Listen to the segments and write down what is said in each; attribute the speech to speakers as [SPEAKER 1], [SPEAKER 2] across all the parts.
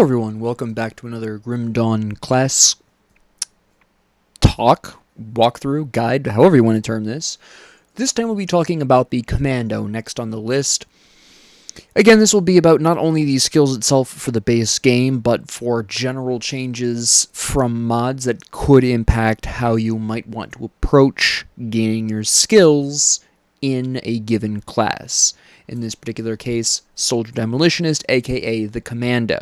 [SPEAKER 1] Hello everyone, welcome back to another Grim Dawn class talk, walkthrough, guide, however you want to term this. This time we'll be talking about the Commando next on the list. Again, this will be about not only the skills itself for the base game, but for general changes from mods that could impact how you might want to approach gaining your skills in a given class. In this particular case, Soldier Demolitionist, aka the Commando.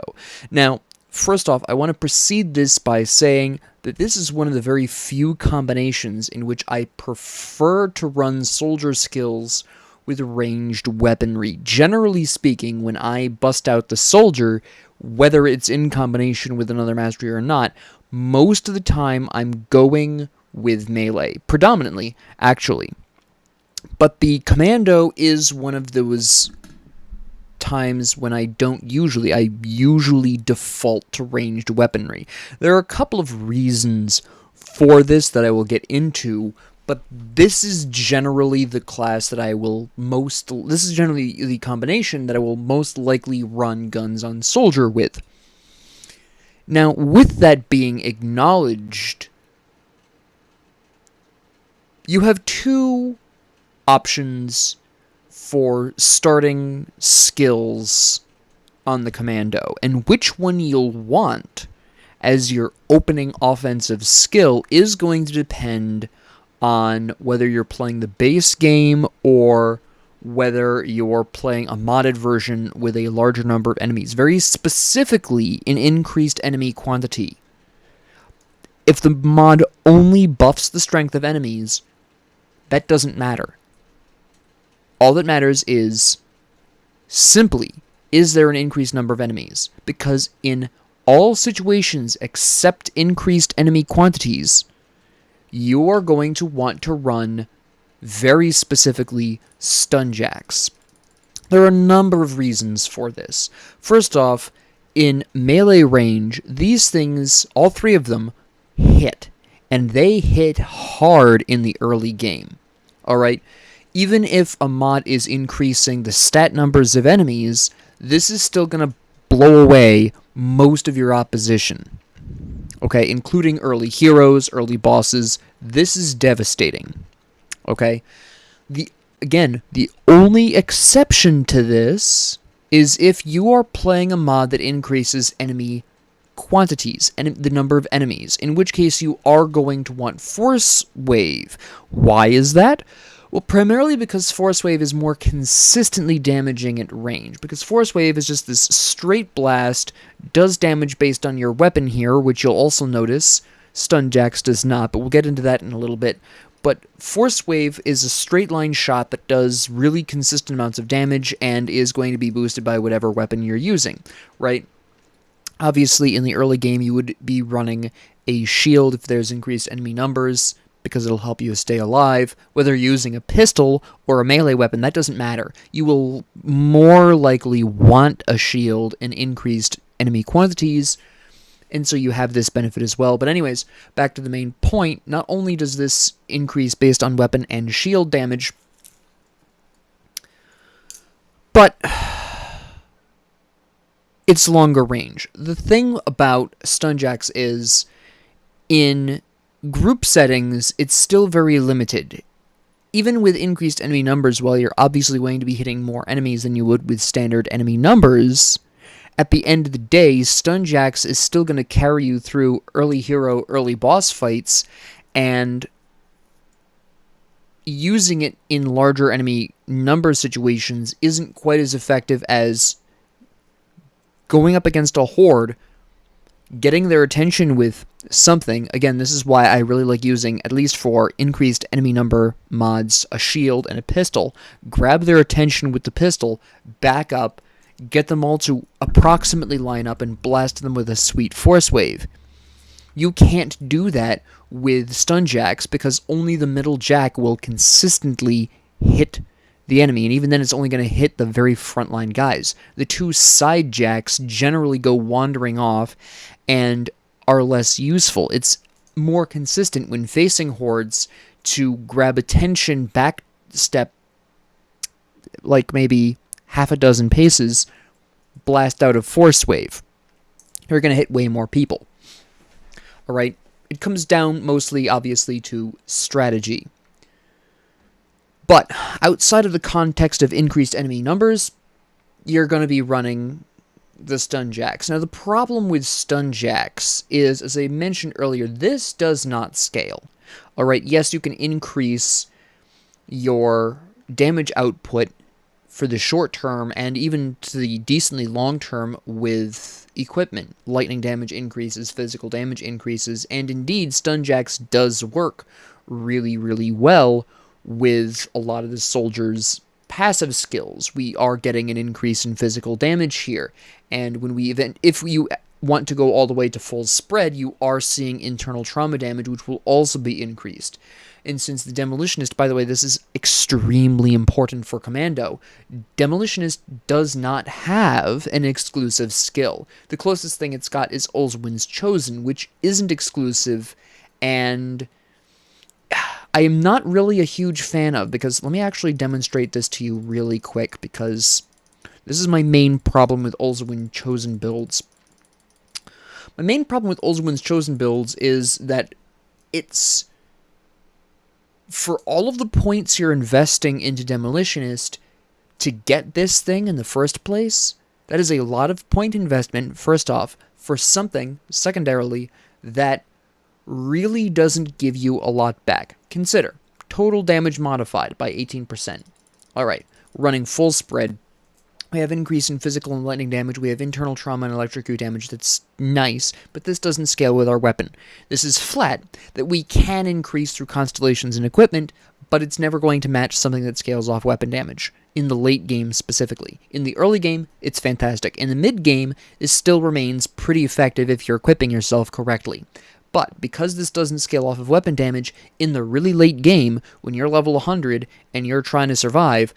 [SPEAKER 1] Now, first off, I want to precede this by saying that this is one of the very few combinations in which I prefer to run soldier skills with ranged weaponry. Generally speaking, when I bust out the soldier, whether it's in combination with another mastery or not, most of the time I'm going with melee. Predominantly, actually. But the Commando is one of those times when I usually default to ranged weaponry. There are a couple of reasons for this that I will get into, but this is generally the class that this is generally the combination that I will most likely run guns on soldier with. Now, with that being acknowledged, you have two options for starting skills on the Commando, and which one you'll want as your opening offensive skill is going to depend on whether you're playing the base game or whether you're playing a modded version with a larger number of enemies, very specifically an increased enemy quantity. If the mod only buffs the strength of enemies, that doesn't matter. All that matters is, simply, is there an increased number of enemies? Because in all situations except increased enemy quantities, you are going to want to run, very specifically, stunjacks. There are a number of reasons for this. First off, in melee range, these things, all three of them, hit. And they hit hard in the early game. Alright? Even if a mod is increasing the stat numbers of enemies, this is still going to blow away most of your opposition. Okay, including early heroes, early bosses. This is devastating. Okay? The only exception to this is if you are playing a mod that increases enemy quantities and the number of enemies, in which case you are going to want Force Wave. Why is that? Well, primarily because Force Wave is more consistently damaging at range, because Force Wave is just this straight blast, does damage based on your weapon here, which you'll also notice Stunjacks does not, but we'll get into that in a little bit. But Force Wave is a straight line shot that does really consistent amounts of damage and is going to be boosted by whatever weapon you're using, right? Obviously, in the early game, you would be running a shield if there's increased enemy numbers, because it'll help you stay alive. Whether you're using a pistol or a melee weapon, that doesn't matter. You will more likely want a shield and increased enemy quantities, and so you have this benefit as well. But anyways, back to the main point, not only does this increase based on weapon and shield damage, but it's longer range. The thing about Stunjacks is, in group settings, it's still very limited. Even with increased enemy numbers, while you're obviously going to be hitting more enemies than you would with standard enemy numbers, at the end of the day, Stunjacks is still going to carry you through early hero, early boss fights, and using it in larger enemy number situations isn't quite as effective as going up against a horde, getting their attention with something. Again, this is why I really like using, at least for increased enemy number mods, a shield and a pistol. Grab their attention with the pistol, back up, get them all to approximately line up, and blast them with a sweet Force Wave. You can't do that with Stunjacks, because only the middle jack will consistently hit the enemy, and even then it's only going to hit the very frontline guys. The two side jacks generally go wandering off and are less useful. It's more consistent when facing hordes to grab attention, back step like maybe half a dozen paces, blast out a Force Wave. you're going to hit way more people. All right? It comes down mostly, obviously, to strategy. But outside of the context of increased enemy numbers, you're going to be running the stun jacks. Now, the problem with stun jacks is, as I mentioned earlier, this does not scale. All right, yes, you can increase your damage output for the short term and even to the decently long term with equipment. Lightning damage increases, physical damage increases, and indeed, stun jacks does work really, really well with a lot of the soldiers' passive skills. We are getting an increase in physical damage here, and when if you want to go all the way to full spread, you are seeing internal trauma damage, which will also be increased. And since the Demolitionist, by the way, this is extremely important for Commando, Demolitionist does not have an exclusive skill. The closest thing it's got is Olzwin's Chosen, which isn't exclusive, and I am not really a huge fan of, because let me actually demonstrate this to you really quick, because this is my main problem with Olzwin Chosen builds. My main problem with Olzwin's Chosen builds is that it's, for all of the points you're investing into Demolitionist to get this thing in the first place, that is a lot of point investment, first off, for something, secondarily, that really doesn't give you a lot back. Consider, total damage modified by 18%. Alright, running full spread. We have increase in physical and lightning damage, we have internal trauma and electrocute damage, that's nice, but this doesn't scale with our weapon. This is flat, that we can increase through constellations and equipment, but it's never going to match something that scales off weapon damage, in the late game specifically. In the early game, it's fantastic. In the mid game, this still remains pretty effective if you're equipping yourself correctly. But because this doesn't scale off of weapon damage, in the really late game, when you're level 100 and you're trying to survive,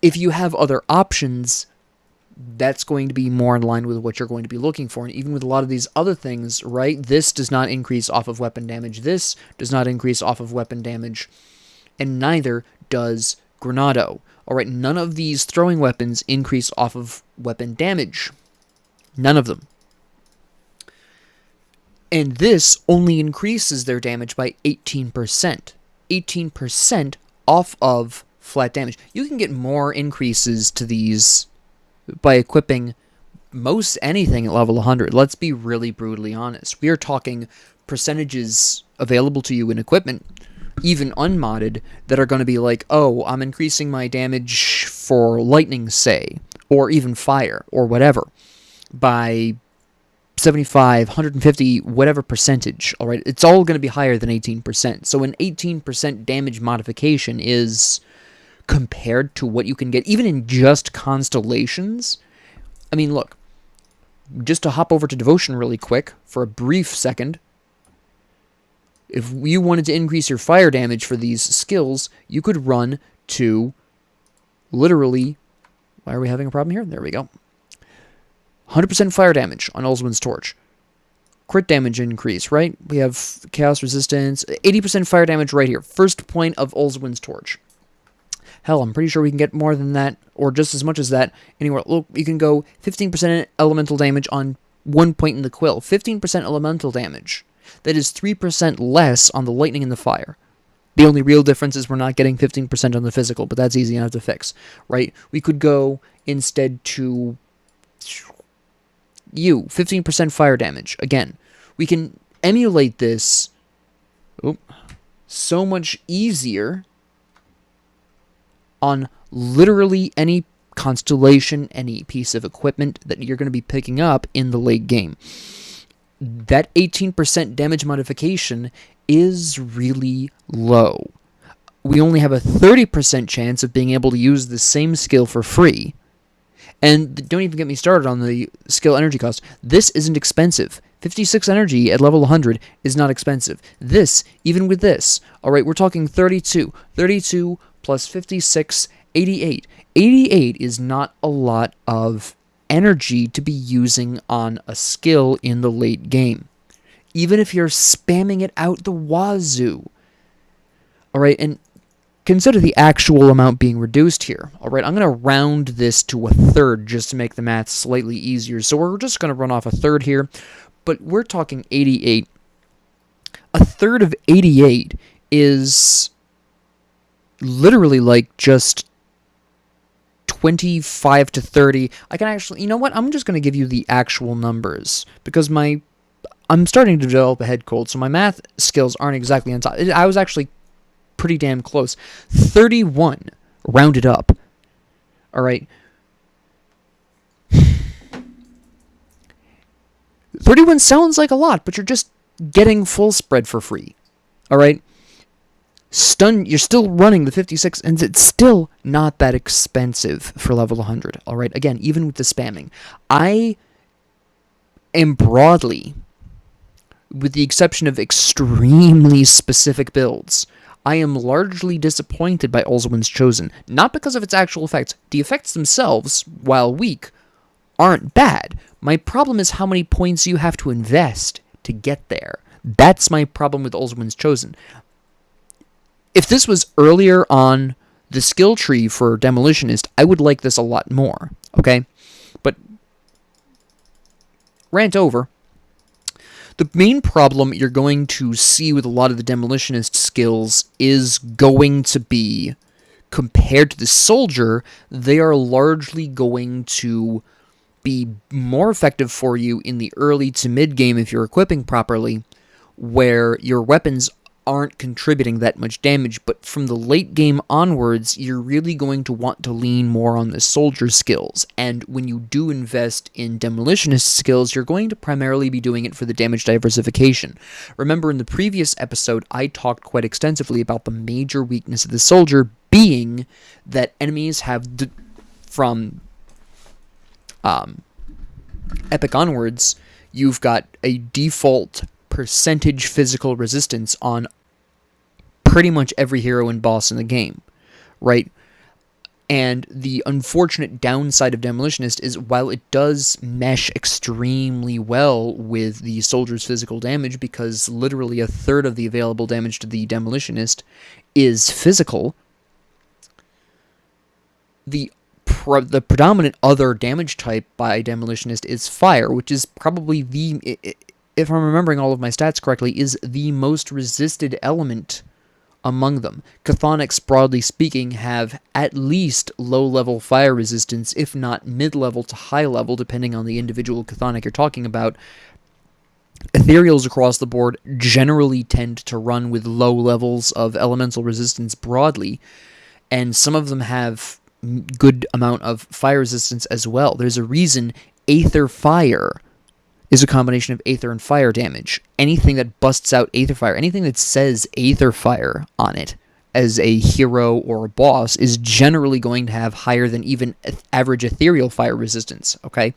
[SPEAKER 1] if you have other options, that's going to be more in line with what you're going to be looking for. And even with a lot of these other things, right, this does not increase off of weapon damage. This does not increase off of weapon damage. And neither does Granado. Alright, none of these throwing weapons increase off of weapon damage. None of them. And this only increases their damage by 18%. 18% off of flat damage. You can get more increases to these by equipping most anything at level 100. Let's be really brutally honest. We are talking percentages available to you in equipment, even unmodded, that are going to be like, oh, I'm increasing my damage for lightning, say, or even fire, or whatever, by 75, 150, whatever percentage, alright? It's all going to be higher than 18%. So an 18% damage modification is, compared to what you can get, even in just constellations. I mean, look, just to hop over to Devotion really quick, for a brief second, if you wanted to increase your fire damage for these skills, you could run to, literally, why are we having a problem here? There we go. 100% fire damage on Olzwin's Torch. Crit damage increase, right? We have chaos resistance, 80% fire damage right here. First point of Olzwin's Torch. Hell, I'm pretty sure we can get more than that, or just as much as that, anywhere. Look, you can go 15% elemental damage on one point in the quill. 15% elemental damage. That is 3% less on the lightning and the fire. The only real difference is we're not getting 15% on the physical, but that's easy enough to fix, right? We could go instead to 15% fire damage. Again, we can emulate this so much easier on literally any constellation, any piece of equipment that you're going to be picking up in the late game. That 18% damage modification is really low. We only have a 30% chance of being able to use the same skill for free. And don't even get me started on the skill energy cost. This isn't expensive. 56 energy at level 100 is not expensive. This, even with this, alright, we're talking 32. 32 plus 56, 88. 88 is not a lot of energy to be using on a skill in the late game. Even if you're spamming it out the wazoo. Alright, and consider the actual amount being reduced here. All right, I'm going to round this to a third just to make the math slightly easier. So we're just going to run off a third here, but we're talking 88. A third of 88 is literally like just 25 to 30. I can actually, you know what? I'm just going to give you the actual numbers because I'm starting to develop a head cold, so my math skills aren't exactly on top. I was actually pretty damn close. 31 rounded up. All right. 31 sounds like a lot, but you're just getting full spread for free. All right. You're still running the 56, and it's still not that expensive for level 100. All right. Again, even with the spamming, I am broadly, with the exception of extremely specific builds, I am largely disappointed by Ulzawan's Chosen. Not because of its actual effects. The effects themselves, while weak, aren't bad. My problem is how many points you have to invest to get there. That's my problem with Ulzawan's Chosen. If this was earlier on the skill tree for Demolitionist, I would like this a lot more, okay? But rant over. The main problem you're going to see with a lot of the Demolitionist skills is going to be, compared to the Soldier, they are largely going to be more effective for you in the early to mid game if you're equipping properly, where your weapons aren't contributing that much damage, but from the late game onwards, you're really going to want to lean more on the soldier skills, and when you do invest in demolitionist skills, you're going to primarily be doing it for the damage diversification. Remember, in the previous episode, I talked quite extensively about the major weakness of the soldier being that enemies have, from Epic onwards, you've got a default percentage physical resistance on pretty much every hero and boss in the game, right? And the unfortunate downside of Demolitionist is, while it does mesh extremely well with the soldier's physical damage, because literally a third of the available damage to the Demolitionist is physical, the predominant other damage type by Demolitionist is fire, which is probably the, if I'm remembering all of my stats correctly, is the most resisted element among them. Chthonics, broadly speaking, have at least low-level fire resistance, if not mid-level to high-level, depending on the individual chthonic you're talking about. Ethereals across the board generally tend to run with low levels of elemental resistance broadly, and some of them have good amount of fire resistance as well. There's a reason Aether Fire is a combination of Aether and Fire damage. Anything that busts out Aether Fire, anything that says Aether Fire on it as a hero or a boss is generally going to have higher than even average Ethereal Fire resistance, okay?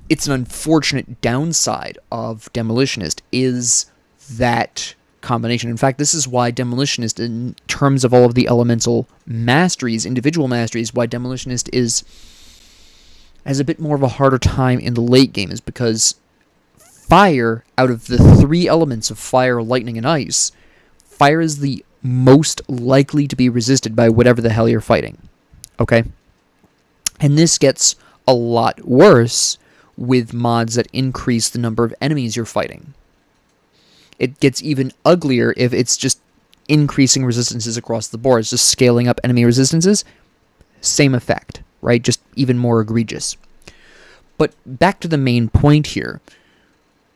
[SPEAKER 1] It's an unfortunate downside of Demolitionist is that combination. In fact, this is why Demolitionist, in terms of all of the elemental masteries, individual masteries, why Demolitionist has a bit more of a harder time in the late game, is because fire, out of the three elements of fire, lightning, and ice, fire is the most likely to be resisted by whatever the hell you're fighting. Okay? And this gets a lot worse with mods that increase the number of enemies you're fighting. It gets even uglier if it's just increasing resistances across the board. It's just scaling up enemy resistances. Same effect, right? Just even more egregious. But back to the main point here.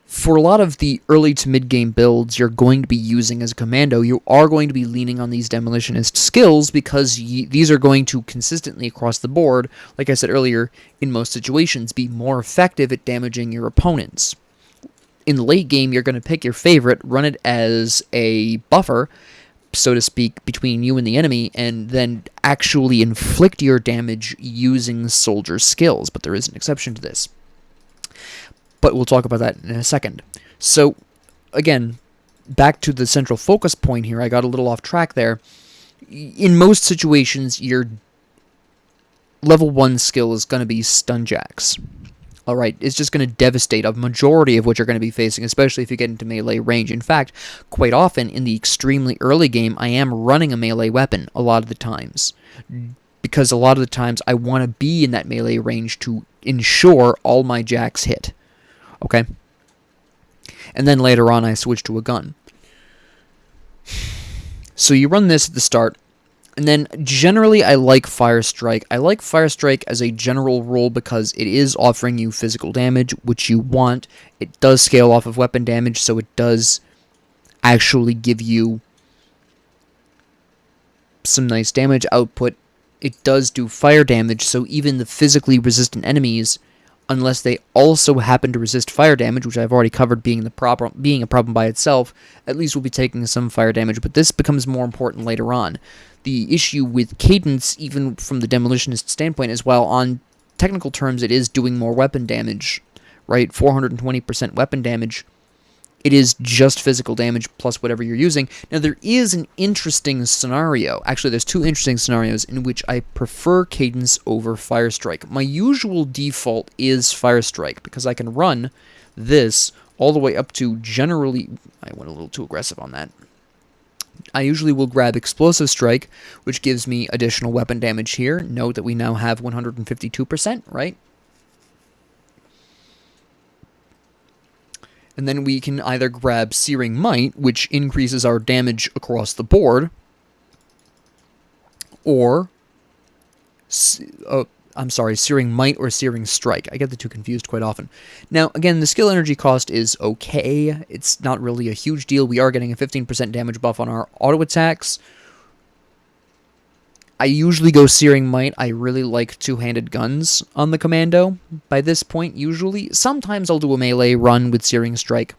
[SPEAKER 1] For a lot of the early to mid-game builds you're going to be using as a commando, you are going to be leaning on these demolitionist skills because these are going to consistently across the board, like I said earlier, in most situations, be more effective at damaging your opponents. In the late game, you're going to pick your favorite, run it as a buffer, so to speak, between you and the enemy, and then actually inflict your damage using soldier skills, but there is an exception to this. But we'll talk about that in a second. So, again, back to the central focus point here. I got a little off track there. In most situations, your level 1 skill is going to be stun jacks. Alright, it's just going to devastate a majority of what you're going to be facing, especially if you get into melee range. In fact, quite often in the extremely early game, I am running a melee weapon a lot of the times. Because a lot of the times I want to be in that melee range to ensure all my jacks hit. Okay? And then later on I switch to a gun. So you run this at the start. And then, generally, I like Fire Strike. I like Fire Strike as a general rule because it is offering you physical damage, which you want. It does scale off of weapon damage, so it does actually give you some nice damage output. It does do fire damage, so even the physically resistant enemies, unless they also happen to resist fire damage, which I've already covered being a problem by itself, at least we'll be taking some fire damage, but this becomes more important later on. The issue with Cadence, even from the Demolitionist standpoint, is while on technical terms it is doing more weapon damage, right? 420% weapon damage. It is just physical damage plus whatever you're using. Now, there is an interesting scenario. Actually, there's two interesting scenarios in which I prefer Cadence over Fire Strike. My usual default is Fire Strike because I can run this all the way up to generally... I went a little too aggressive on that. I usually will grab Explosive Strike, which gives me additional weapon damage here. Note that we now have 152%, right? And then we can either grab Searing Might, which increases our damage across the board, or... Searing Might or Searing Strike. I get the two confused quite often. Now, again, the skill energy cost is okay. It's not really a huge deal. We are getting a 15% damage buff on our auto attacks. I usually go Searing Might. I really like two-handed guns on the Commando by this point, usually. Sometimes I'll do a melee run with Searing Strike.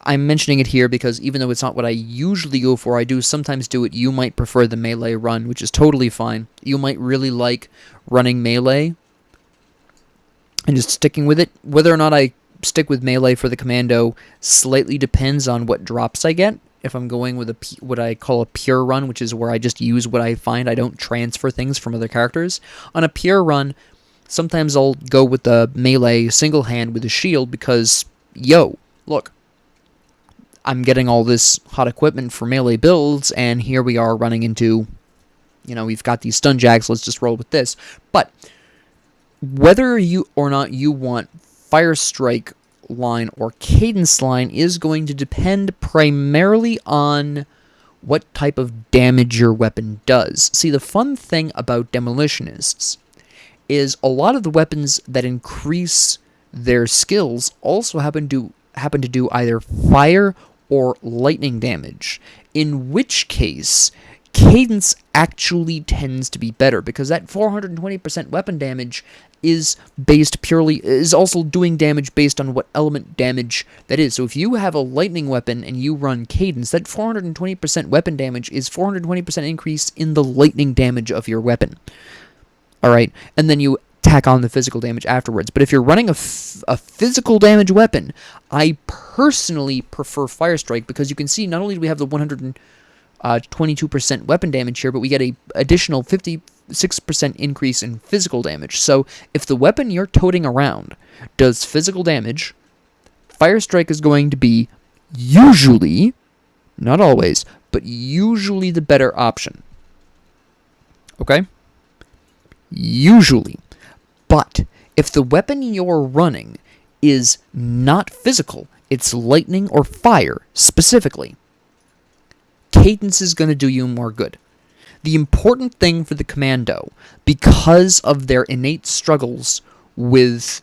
[SPEAKER 1] I'm mentioning it here because even though it's not what I usually go for, I do sometimes do it. You might prefer the melee run, which is totally fine. You might really like running melee and just sticking with it. Whether or not I stick with melee for the Commando slightly depends on what drops I get. If I'm going with what I call a pure run, which is where I just use what I find, I don't transfer things from other characters. On a pure run, sometimes I'll go with the melee single hand with a shield because, yo, look, I'm getting all this hot equipment for melee builds, and here we are running into, we've got these stun jacks, let's just roll with this. But whether you or not you want Fire Strike line or Cadence line is going to depend primarily on what type of damage your weapon does. See, the fun thing about Demolitionists is a lot of the weapons that increase their skills also happen to do either fire or lightning damage, in which case Cadence actually tends to be better, because that 420% weapon damage is also doing damage based on what element damage that is. So if you have a lightning weapon and you run Cadence, that 420% weapon damage is 420% increase in the lightning damage of your weapon. Alright, and then you tack on the physical damage afterwards. But if you're running a physical damage weapon, I personally prefer Fire Strike, because you can see not only do we have the 122% weapon damage here, but we get a additional 56% increase in physical damage. So if the weapon you're toting around does physical damage, Fire Strike is going to be usually, not always, but usually the better option. Okay? Usually. But if the weapon you're running is not physical, it's lightning or fire specifically, Cadence is going to do you more good. The important thing for the Commando, because of their innate struggles with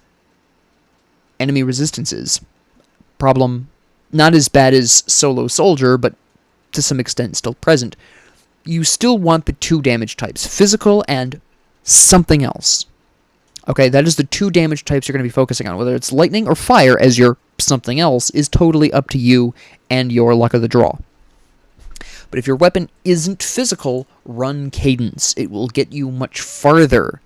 [SPEAKER 1] enemy resistances, problem not as bad as Solo Soldier, but to some extent still present, you still want the two damage types, physical and something else. Okay, that is the two damage types you're going to be focusing on. Whether it's lightning or fire as your something else is totally up to you and your luck of the draw. But if your weapon isn't physical, run Cadence. It will get you much farther.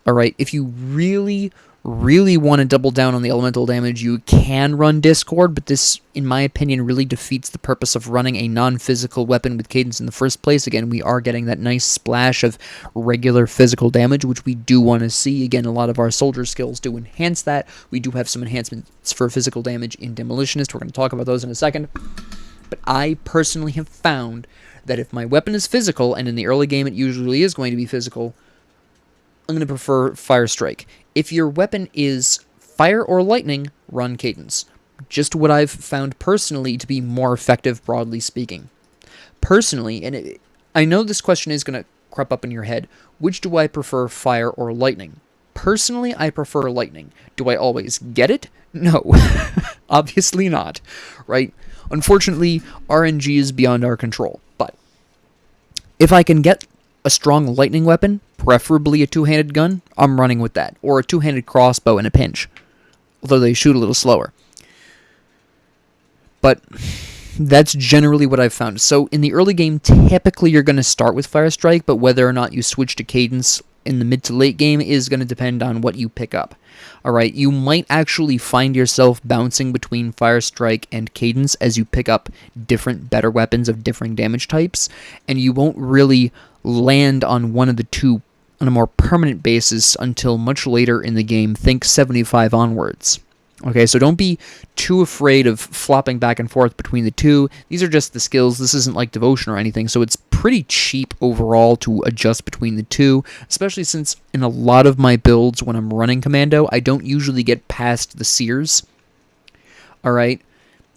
[SPEAKER 1] Alright, if you really really want to double down on the elemental damage, you can run Discord, but this, in my opinion, really defeats the purpose of running a non-physical weapon with Cadence in the first place. Again, we are getting that nice splash of regular physical damage, which we do want to see. Again, a lot of our soldier skills do enhance that. We do have some enhancements for physical damage in Demolitionist. We're going to talk about those in a second. But I personally have found that if my weapon is physical, and in the early game it usually is going to be physical, I'm going to prefer Fire Strike. If your weapon is fire or lightning, run Cadence. Just what I've found personally to be more effective, broadly speaking. Personally, and I know this question is going to crop up in your head, which do I prefer, fire or lightning? Personally, I prefer lightning. Do I always get it? No. Obviously not, right? Unfortunately, RNG is beyond our control. But if I can get a strong lightning weapon, preferably a two-handed gun, I'm running with that. Or a two-handed crossbow in a pinch. Although they shoot a little slower. But that's generally what I've found. So in the early game, typically you're going to start with Fire Strike, but whether or not you switch to Cadence in the mid to late game is going to depend on what you pick up. Alright, you might actually find yourself bouncing between Fire Strike and Cadence as you pick up different, better weapons of differing damage types, and you won't really land on one of the two on a more permanent basis until much later in the game, think 75 onwards. Okay, so don't be too afraid of flopping back and forth between the two. These are just the skills. This isn't like Devotion or anything, so it's pretty cheap overall to adjust between the two, especially since in a lot of my builds when I'm running Commando, I don't usually get past the Sears. Alright,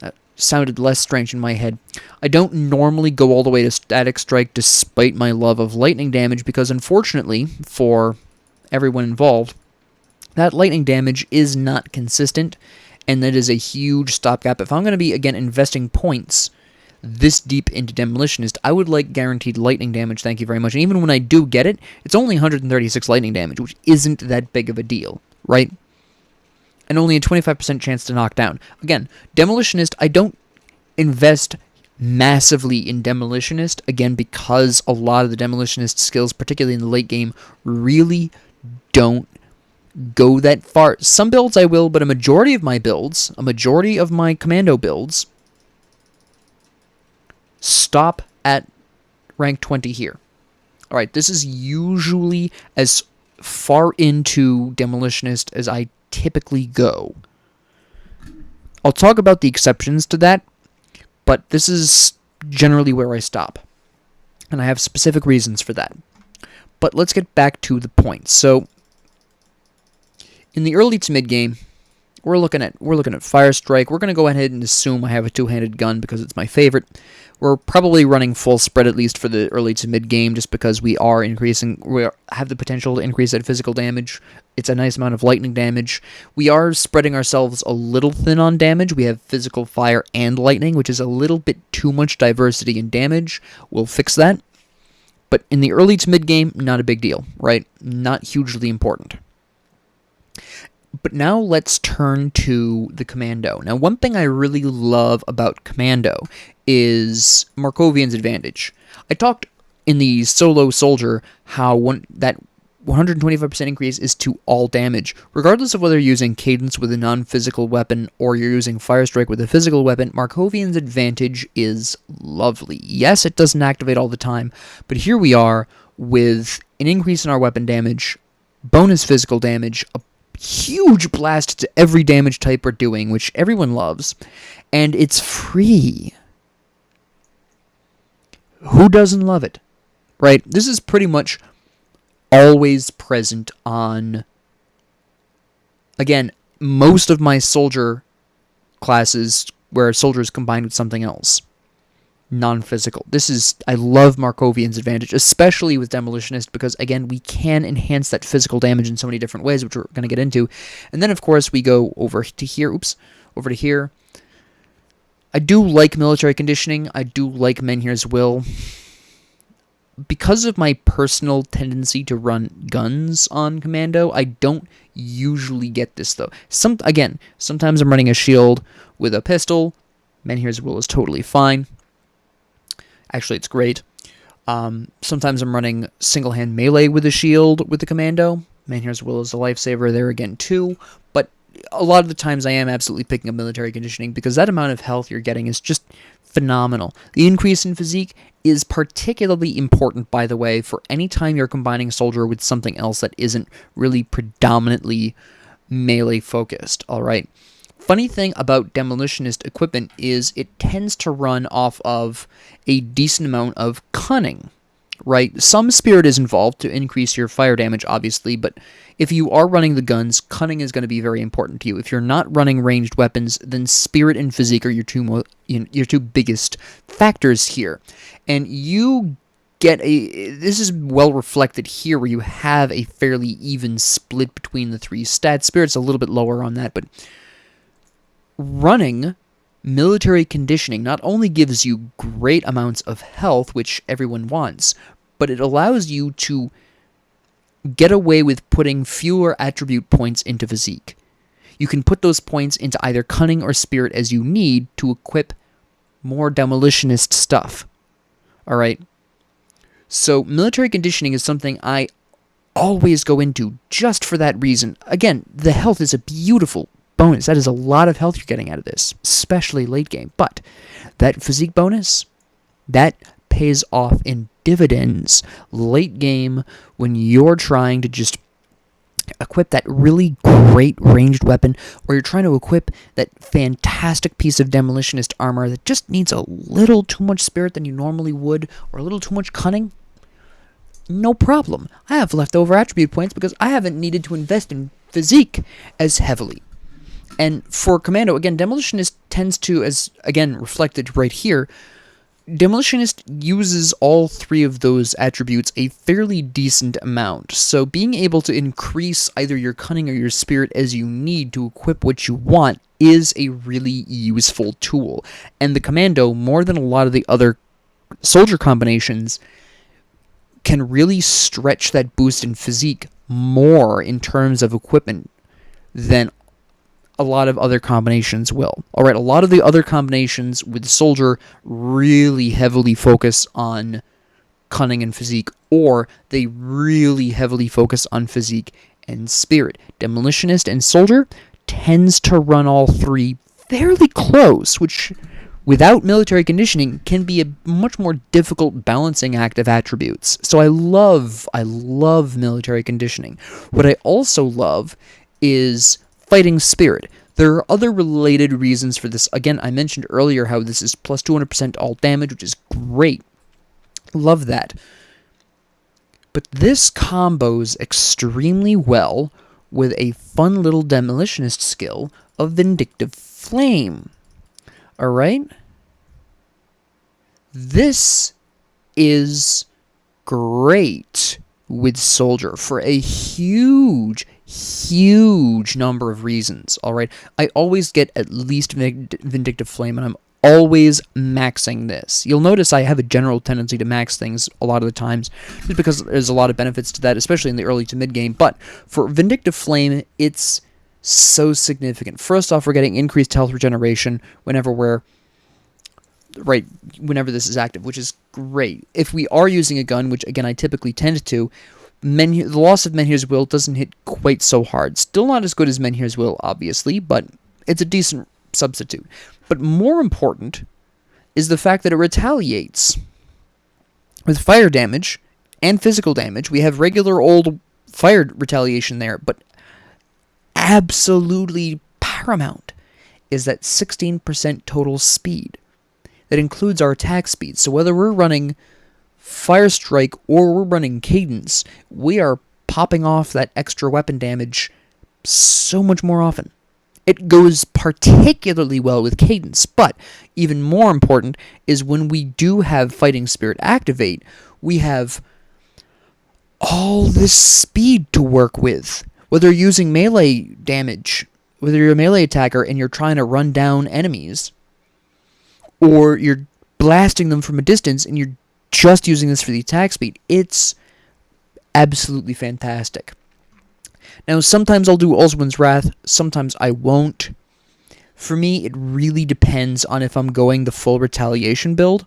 [SPEAKER 1] that sounded less strange in my head. I don't normally go all the way to Static Strike despite my love of lightning damage because unfortunately, for everyone involved, that lightning damage is not consistent, and that is a huge stopgap. If I'm going to be, again, investing points this deep into Demolitionist, I would like guaranteed lightning damage, thank you very much. And even when I do get it, it's only 136 lightning damage, which isn't that big of a deal, right? And only a 25% chance to knock down. Again, Demolitionist, I don't invest massively in Demolitionist, again, because a lot of the Demolitionist skills, particularly in the late game, really don't go that far. Some builds I will, but a majority of my builds, a majority of my Commando builds, stop at rank 20 here. Alright, this is usually as far into Demolitionist as I typically go. I'll talk about the exceptions to that, but this is generally where I stop. And I have specific reasons for that. But let's get back to the point. So, in the early to mid game, we're looking at Fire Strike. We're going to go ahead and assume I have a two-handed gun because it's my favorite. We're probably running full spread at least for the early to mid game just because we have the potential to increase that physical damage. It's a nice amount of lightning damage. We are spreading ourselves a little thin on damage. We have physical fire and lightning, which is a little bit too much diversity in damage. We'll fix that. But in the early to mid game, not a big deal, right? Not hugely important. But now let's turn to the Commando. Now, one thing I really love about Commando is Markovian's advantage. I talked in the solo soldier how that 125% increase is to all damage. Regardless of whether you're using Cadence with a non-physical weapon or you're using Fire Strike with a physical weapon, Markovian's advantage is lovely. Yes, it doesn't activate all the time, but here we are with an increase in our weapon damage, bonus physical damage, a huge blast to every damage type we're doing, which everyone loves, and it's free. Who doesn't love it? Right? This is pretty much always present on, again, most of my soldier classes where soldier is combined with something else. Non-physical. I love Markovian's advantage, especially with Demolitionist, because, again, we can enhance that physical damage in so many different ways, which we're going to get into. And then, of course, we go over to here. Over to here. I do like military conditioning. I do like Menhir's Will. Because of my personal tendency to run guns on Commando, I don't usually get this, though. Sometimes I'm running a shield with a pistol. Menhir's Will is totally fine. Actually, it's great. Sometimes I'm running single-hand melee with a shield with the Commando. Manhir's Will is a lifesaver there again too, but a lot of the times I am absolutely picking up military conditioning because that amount of health you're getting is just phenomenal. The increase in physique is particularly important, by the way, for any time you're combining soldier with something else that isn't really predominantly melee focused, alright? Funny thing about demolitionist equipment is it tends to run off of a decent amount of cunning, right? Some spirit is involved to increase your fire damage, obviously, but if you are running the guns, cunning is going to be very important to you. If you're not running ranged weapons, then spirit and physique are your two biggest factors here. And you get this is well reflected here where you have a fairly even split between the three stats. Spirit's a little bit lower on that, but running military conditioning not only gives you great amounts of health, which everyone wants, but it allows you to get away with putting fewer attribute points into physique. You can put those points into either cunning or spirit as you need to equip more demolitionist stuff. Alright? So military conditioning is something I always go into just for that reason. Again, the health is a beautiful bonus. That is a lot of health you're getting out of this, especially late game. But that physique bonus, that pays off in dividends late game when you're trying to just equip that really great ranged weapon, or you're trying to equip that fantastic piece of demolitionist armor that just needs a little too much spirit than you normally would, or a little too much cunning. No problem. I have leftover attribute points because I haven't needed to invest in physique as heavily. And for Commando, again, Demolitionist tends to, as again reflected right here, Demolitionist uses all three of those attributes a fairly decent amount. So being able to increase either your cunning or your spirit as you need to equip what you want is a really useful tool. And the Commando, more than a lot of the other soldier combinations, can really stretch that boost in physique more in terms of equipment than a lot of other combinations will. Alright, a lot of the other combinations with soldier really heavily focus on cunning and physique, or they really heavily focus on physique and spirit. Demolitionist and soldier tends to run all three fairly close, which without military conditioning can be a much more difficult balancing act of attributes. So I love military conditioning. What I also love is fighting spirit. There are other related reasons for this. Again, I mentioned earlier how this is plus 200% all damage, which is great. Love that. But this combos extremely well with a fun little demolitionist skill of Vindictive Flame. Alright? This is great with soldier for a huge number of reasons, alright? I always get at least Vindictive Flame, and I'm always maxing this. You'll notice I have a general tendency to max things a lot of the times, just because there's a lot of benefits to that, especially in the early to mid-game, but for Vindictive Flame, it's so significant. First off, we're getting increased health regeneration whenever this is active, which is great. If we are using a gun, which again I typically tend to, the loss of Menhir's Will doesn't hit quite so hard. Still not as good as Menhir's Will, obviously, but it's a decent substitute. But more important is the fact that it retaliates. With fire damage and physical damage, we have regular old fire retaliation there, but absolutely paramount is that 16% total speed. That includes our attack speed. So whether we're running Fire Strike or we're running Cadence, we are popping off that extra weapon damage so much more often. It goes particularly well with Cadence, but even more important is when we do have Fighting Spirit activate, we have all this speed to work with. Whether you're using melee damage, whether you're a melee attacker and you're trying to run down enemies, or you're blasting them from a distance and you're just using this for the attack speed, it's absolutely fantastic. Now, sometimes I'll do Ulzwin's Wrath, sometimes I won't. For me, it really depends on if I'm going the full retaliation build.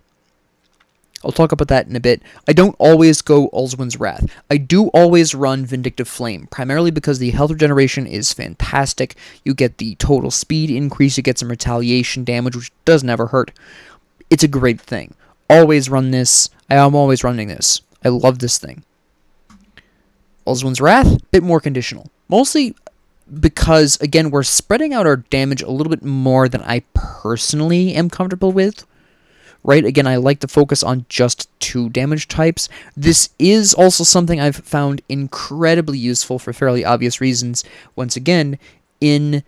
[SPEAKER 1] I'll talk about that in a bit. I don't always go Ulzwin's Wrath. I do always run Vindictive Flame, primarily because the health regeneration is fantastic. You get the total speed increase, you get some retaliation damage, which does never hurt. It's a great thing. Always run this. I am always running this. I love this thing. Ulzwin's Wrath, bit more conditional. Mostly because, again, we're spreading out our damage a little bit more than I personally am comfortable with. Right? Again, I like to focus on just 2 damage types. This is also something I've found incredibly useful for fairly obvious reasons. Once again, in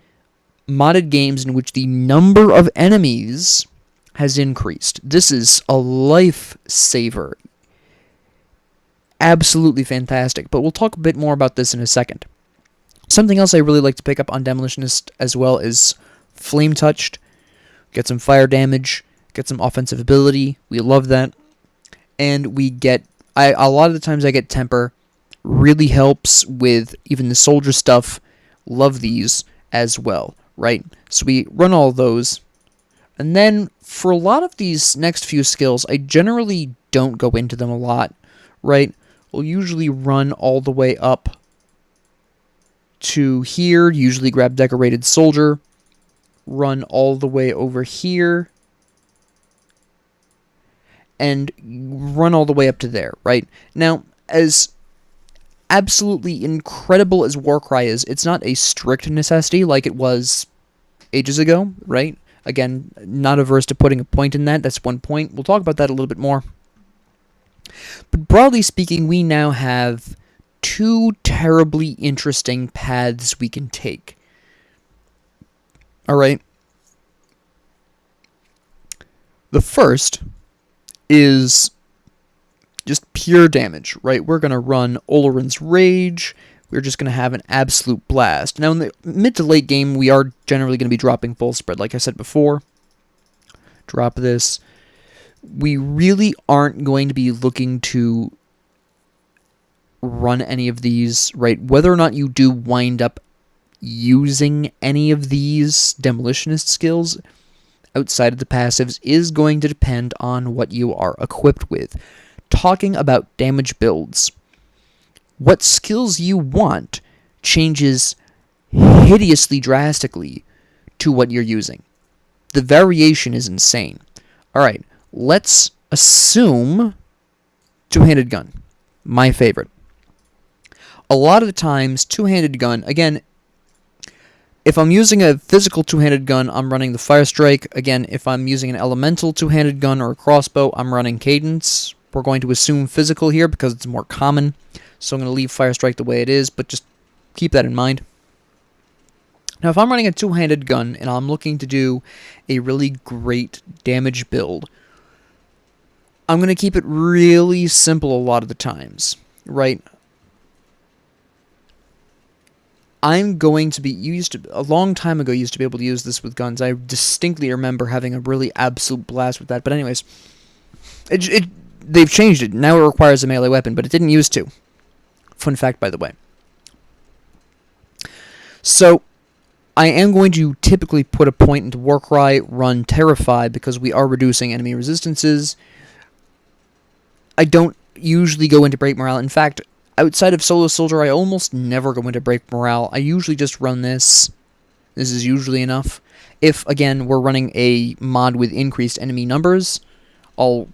[SPEAKER 1] modded games in which the number of enemies has increased. This is a lifesaver. Absolutely fantastic. But we'll talk a bit more about this in a second. Something else I really like to pick up on Demolitionist as well is Flame Touched. Get some fire damage. Get some offensive ability. We love that. And we get... a lot of the times I get Temper. Really helps with even the soldier stuff. Love these as well, right? So we run all those. And then for a lot of these next few skills, I generally don't go into them a lot, right? We'll usually run all the way up to here. Usually grab Decorated Soldier. Run all the way over here. And run all the way up to there, right? Now, as absolutely incredible as Warcry is, it's not a strict necessity like it was ages ago, right? Again, not averse to putting a point in that. That's one point. We'll talk about that a little bit more. But broadly speaking, we now have 2 terribly interesting paths we can take. Alright? The first is just pure damage, right? We're going to run Olorin's Rage. We're just going to have an absolute blast. Now, in the mid to late game, we are generally going to be dropping full spread, like I said before. Drop this. We really aren't going to be looking to run any of these, right? Whether or not you do wind up using any of these Demolitionist skills outside of the passives is going to depend on what you are equipped with. Talking about damage builds, what skills you want changes hideously drastically to what you're using. The variation is insane. Alright, let's assume two-handed gun. My favorite. A lot of the times, two-handed gun, again, if I'm using a physical two-handed gun, I'm running the Fire Strike. Again, if I'm using an elemental two-handed gun or a crossbow, I'm running Cadence. We're going to assume physical here because it's more common. So I'm going to leave Fire Strike the way it is, but just keep that in mind. Now, if I'm running a two-handed gun and I'm looking to do a really great damage build, I'm going to keep it really simple a lot of the times, right? I'm going to be a long time ago, used to be able to use this with guns. I distinctly remember having a really absolute blast with that. But anyways, they've changed it. Now it requires a melee weapon, but it didn't used to. Fun fact, by the way. So, I am going to typically put a point into Warcry, run Terrify, because we are reducing enemy resistances. I don't usually go into Break Morale. In fact, outside of Solo Soldier, I almost never go into Break Morale. I usually just run this. This is usually enough. If, again, we're running a mod with increased enemy numbers, I'll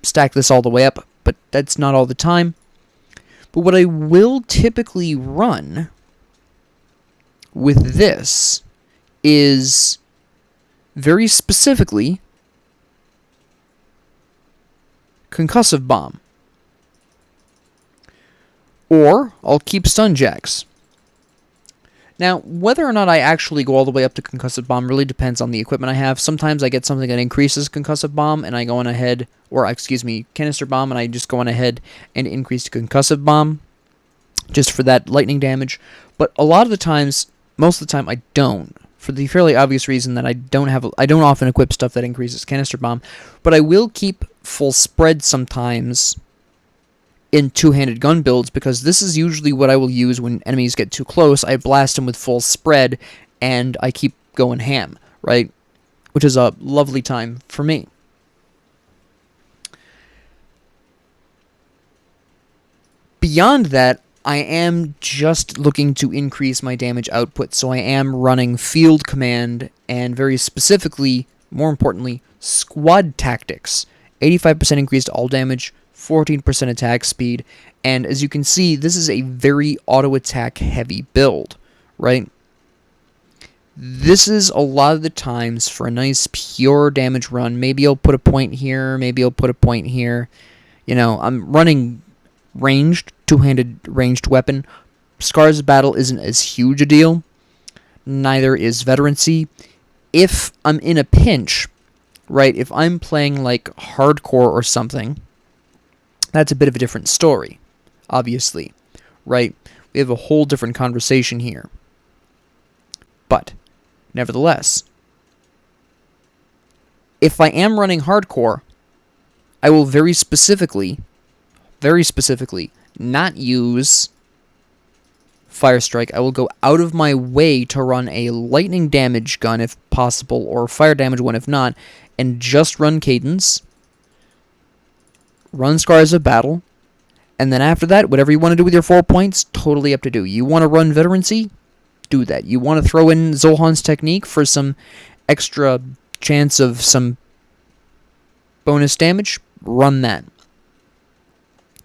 [SPEAKER 1] stack this all the way up, but that's not all the time. But what I will typically run with this is very specifically Concussive Bomb. Or I'll keep Stun Jacks. Now, whether or not I actually go all the way up to Concussive Bomb really depends on the equipment I have. Sometimes I get something that increases Concussive Bomb, and I go on ahead, or excuse me, Canister Bomb, and I just go on ahead and increase Concussive Bomb, just for that lightning damage. But a lot of the times, most of the time, I don't, for the fairly obvious reason that I don't often equip stuff that increases Canister Bomb, but I will keep full spread sometimes in two-handed gun builds, because this is usually what I will use when enemies get too close. I blast them with full spread, and I keep going ham, right? Which is a lovely time for me. Beyond that, I am just looking to increase my damage output, so I am running Field Command, and very specifically, more importantly, Squad Tactics. 85% increased all damage, 14% attack speed, and as you can see, this is a very auto-attack heavy build, right? This is a lot of the times for a nice pure damage run. Maybe I'll put a point here, maybe I'll put a point here. You know, I'm running ranged, two-handed ranged weapon. Scars of Battle isn't as huge a deal. Neither is Veterancy. If I'm in a pinch, right, if I'm playing like hardcore or something, that's a bit of a different story, obviously, right? We have a whole different conversation here. But, nevertheless, if I am running hardcore, I will very specifically, not use Fire Strike. I will go out of my way to run a lightning damage gun if possible, or fire damage one if not, and just run Cadence, run Scars of Battle, and then after that, whatever you want to do with your 4 points, totally up to do. You want to run Veterancy? Do that. You want to throw in Zohan's Technique for some extra chance of some bonus damage? Run that.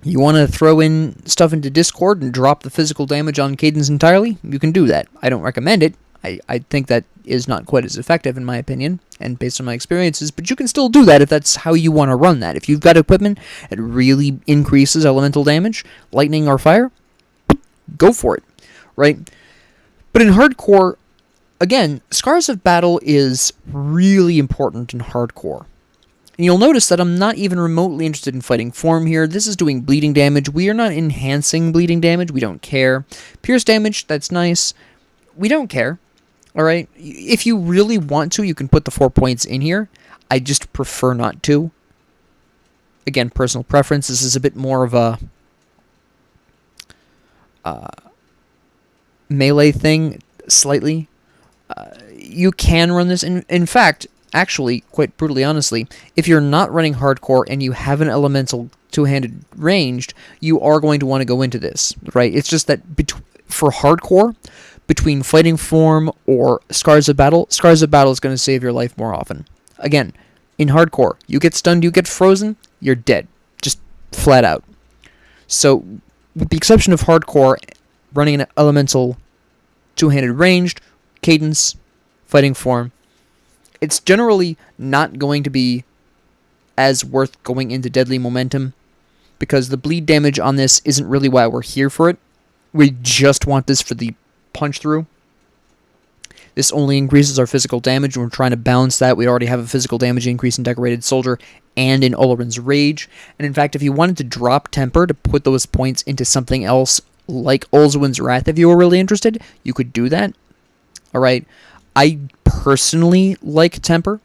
[SPEAKER 1] You want to throw in stuff into Discord and drop the physical damage on Cadence entirely? You can do that. I don't recommend it. I think that is not quite as effective in my opinion, and based on my experiences, but you can still do that if that's how you want to run that. If you've got equipment that really increases elemental damage, lightning or fire, go for it, right? But in hardcore, again, Scars of Battle is really important in hardcore. And you'll notice that I'm not even remotely interested in fighting form here. This is doing bleeding damage. We are not enhancing bleeding damage. We don't care. Pierce damage, that's nice. We don't care. Alright? If you really want to, you can put the 4 points in here. I just prefer not to. Again, personal preference. This is a bit more of a melee thing, slightly. You can run this. In fact, actually, quite brutally honestly, if you're not running hardcore and you have an elemental two-handed ranged, you are going to want to go into this, right? It's just that for hardcore, between fighting form or Scars of Battle is going to save your life more often. Again, in hardcore, you get stunned, you get frozen, you're dead. Just flat out. So, with the exception of hardcore, running an elemental two-handed ranged, Cadence, fighting form, it's generally not going to be as worth going into Deadly Momentum, because the bleed damage on this isn't really why we're here for it. We just want this for the punch through. This only increases our physical damage, and we're trying to balance that. We already have a physical damage increase in Decorated Soldier and in Oleron's Rage. And in fact, if you wanted to drop Temper to put those points into something else like Olzuin's Wrath, if you were really interested, you could do that. Alright, I personally like Temper.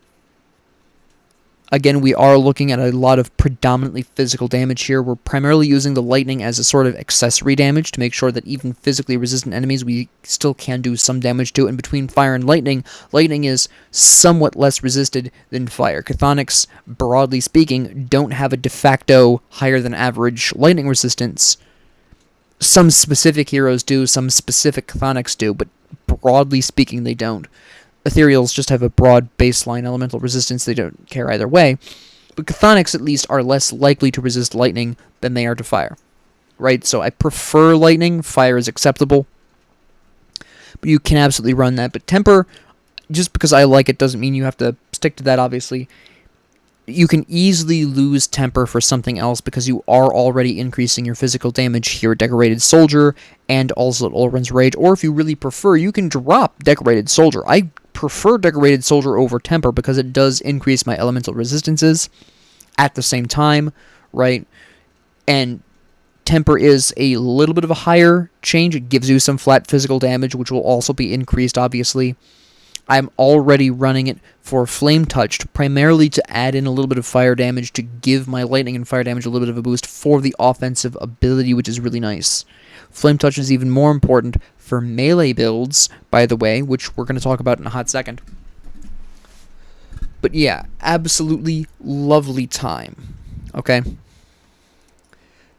[SPEAKER 1] Again, we are looking at a lot of predominantly physical damage here. We're primarily using the lightning as a sort of accessory damage to make sure that even physically resistant enemies we still can do some damage to. And between fire and lightning, lightning is somewhat less resisted than fire. Chthonics, broadly speaking, don't have a de facto higher than average lightning resistance. Some specific heroes do, some specific Chthonics do, but broadly speaking they don't. Ethereals just have a broad baseline elemental resistance, they don't care either way. But Chthonics, at least, are less likely to resist lightning than they are to fire. Right? So I prefer lightning, fire is acceptable. But you can absolutely run that. But Temper, just because I like it doesn't mean you have to stick to that, obviously. You can easily lose Temper for something else because you are already increasing your physical damage here at Decorated Soldier and also at Oleron's Rage. Or if you really prefer, you can drop Decorated Soldier. I prefer Decorated Soldier over Temper because it does increase my elemental resistances at the same time, right? And Temper is a little bit of a higher change. It gives you some flat physical damage, which will also be increased, obviously. I'm already running it for Flame Touched, primarily to add in a little bit of fire damage to give my lightning and fire damage a little bit of a boost for the offensive ability, which is really nice. Flame Touch is even more important for melee builds, by the way, which we're going to talk about in a hot second. But yeah, absolutely lovely time. Okay?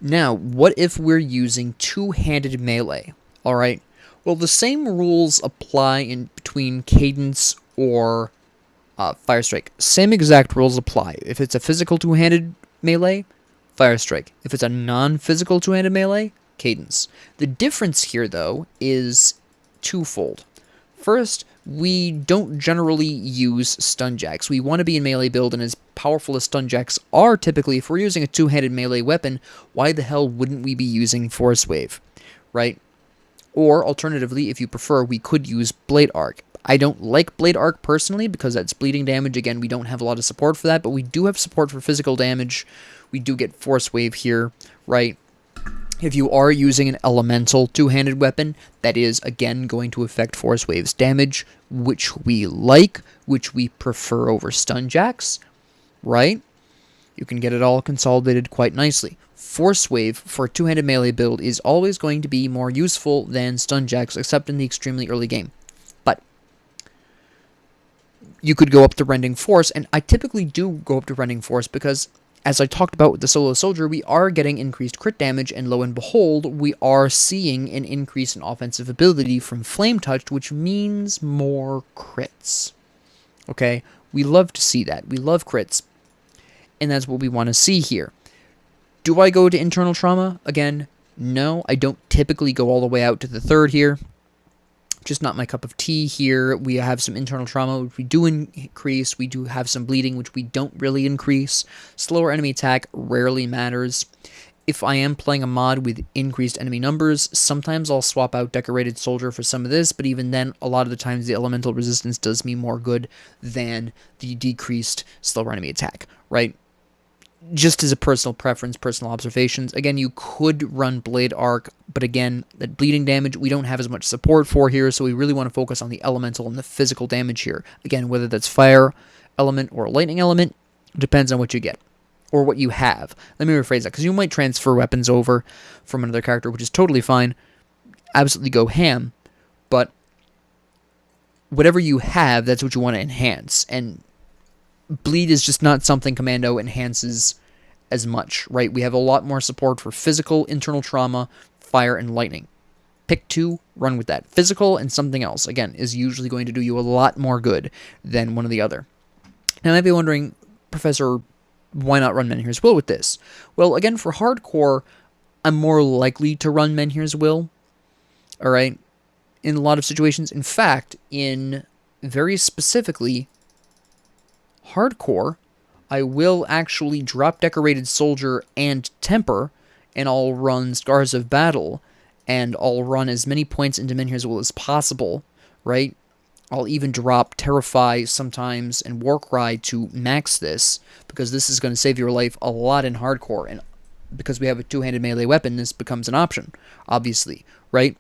[SPEAKER 1] Now, what if we're using two-handed melee? Alright, well, the same rules apply in between Cadence or Fire Strike. Same exact rules apply. If it's a physical two-handed melee, Fire Strike. If it's a non-physical two-handed melee, Cadence. The difference here, though, is twofold. First, we don't generally use stun jacks. We want to be in melee build, and as powerful as stun jacks are typically, if we're using a two-handed melee weapon, why the hell wouldn't we be using Force Wave, right? Or, alternatively, if you prefer, we could use Blade Arc. I don't like Blade Arc personally because that's bleeding damage. Again, we don't have a lot of support for that, but we do have support for physical damage. We do get Force Wave here, right? If you are using an elemental two-handed weapon, that is, again, going to affect Force Wave's damage, which we like, which we prefer over stun jacks, right? You can get it all consolidated quite nicely. Force Wave for a two-handed melee build is always going to be more useful than stun jacks, except in the extremely early game. But you could go up to Rending Force, and I typically do go up to Rending Force because, as I talked about with the solo soldier, we are getting increased crit damage, and lo and behold, we are seeing an increase in offensive ability from Flame Touch, which means more crits. Okay? We love to see that. We love crits, and that's what we want to see here. Do I go to Internal Trauma? Again, no. I don't typically go all the way out to the third here. Just not my cup of tea here. We have some internal trauma, which we do increase. We do have some bleeding, which we don't really increase. Slower enemy attack rarely matters. If I am playing a mod with increased enemy numbers, sometimes I'll swap out Decorated Soldier for some of this, but even then, a lot of the times the elemental resistance does me more good than the decreased slower enemy attack, right? Just as a personal preference, personal observations. Again, you could run Blade Arc, but again, that bleeding damage we don't have as much support for here, so we really want to focus on the elemental and the physical damage here. Again, whether that's fire element or lightning element, depends on what you get, or what you have. Let me rephrase that, because you might transfer weapons over from another character, which is totally fine. Absolutely go ham, but whatever you have, that's what you want to enhance, and bleed is just not something Commando enhances as much, right? We have a lot more support for physical, internal trauma, fire, and lightning. Pick two, run with that. Physical and something else, again, is usually going to do you a lot more good than one or the other. Now, I might be wondering, Professor, why not run Menhir's Will with this? Well, again, for hardcore, I'm more likely to run Menhir's Will, alright? In a lot of situations. In fact, in very specifically hardcore, I will actually drop Decorated Soldier and Temper, and I'll run Scars of Battle, and I'll run as many points into Menhir's Will as possible, right? I'll even drop Terrify sometimes and Warcry to max this, because this is going to save your life a lot in hardcore, and because we have a two-handed melee weapon, this becomes an option, obviously, right?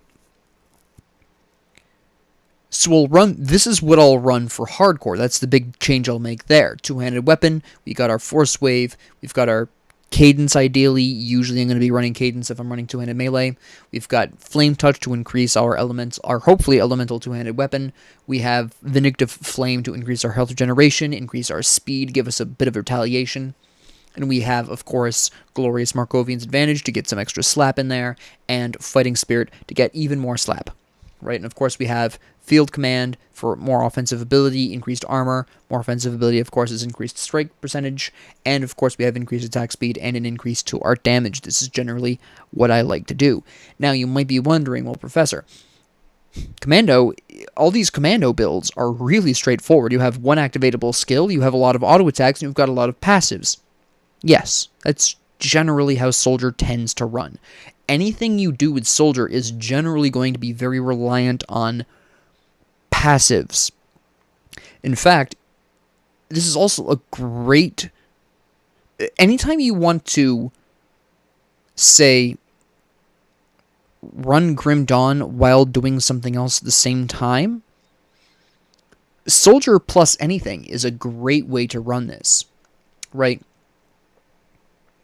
[SPEAKER 1] So we'll run, this is what I'll run for hardcore. That's the big change I'll make there. Two-handed weapon, we got our Force Wave, we've got our Cadence ideally. Usually I'm going to be running Cadence if I'm running two-handed melee. We've got Flame Touch to increase our elements, our hopefully elemental two-handed weapon. We have Vindictive Flame to increase our health regeneration, increase our speed, give us a bit of retaliation. And we have, of course, Glorious Markovian's Advantage to get some extra slap in there, and Fighting Spirit to get even more slap. Right, and of course we have Field Command for more offensive ability, increased armor. More offensive ability, of course, is increased strike percentage. And of course we have increased attack speed and an increase to art damage. This is generally what I like to do. Now you might be wondering, well, Professor, Commando, all these Commando builds are really straightforward. You have one activatable skill, you have a lot of auto attacks, and you've got a lot of passives. Yes, that's generally how Soldier tends to run. Anything you do with Soldier is generally going to be very reliant on passives. In fact, this is also a great... Anytime you want to, say, run Grim Dawn while doing something else at the same time, Soldier plus anything is a great way to run this, right?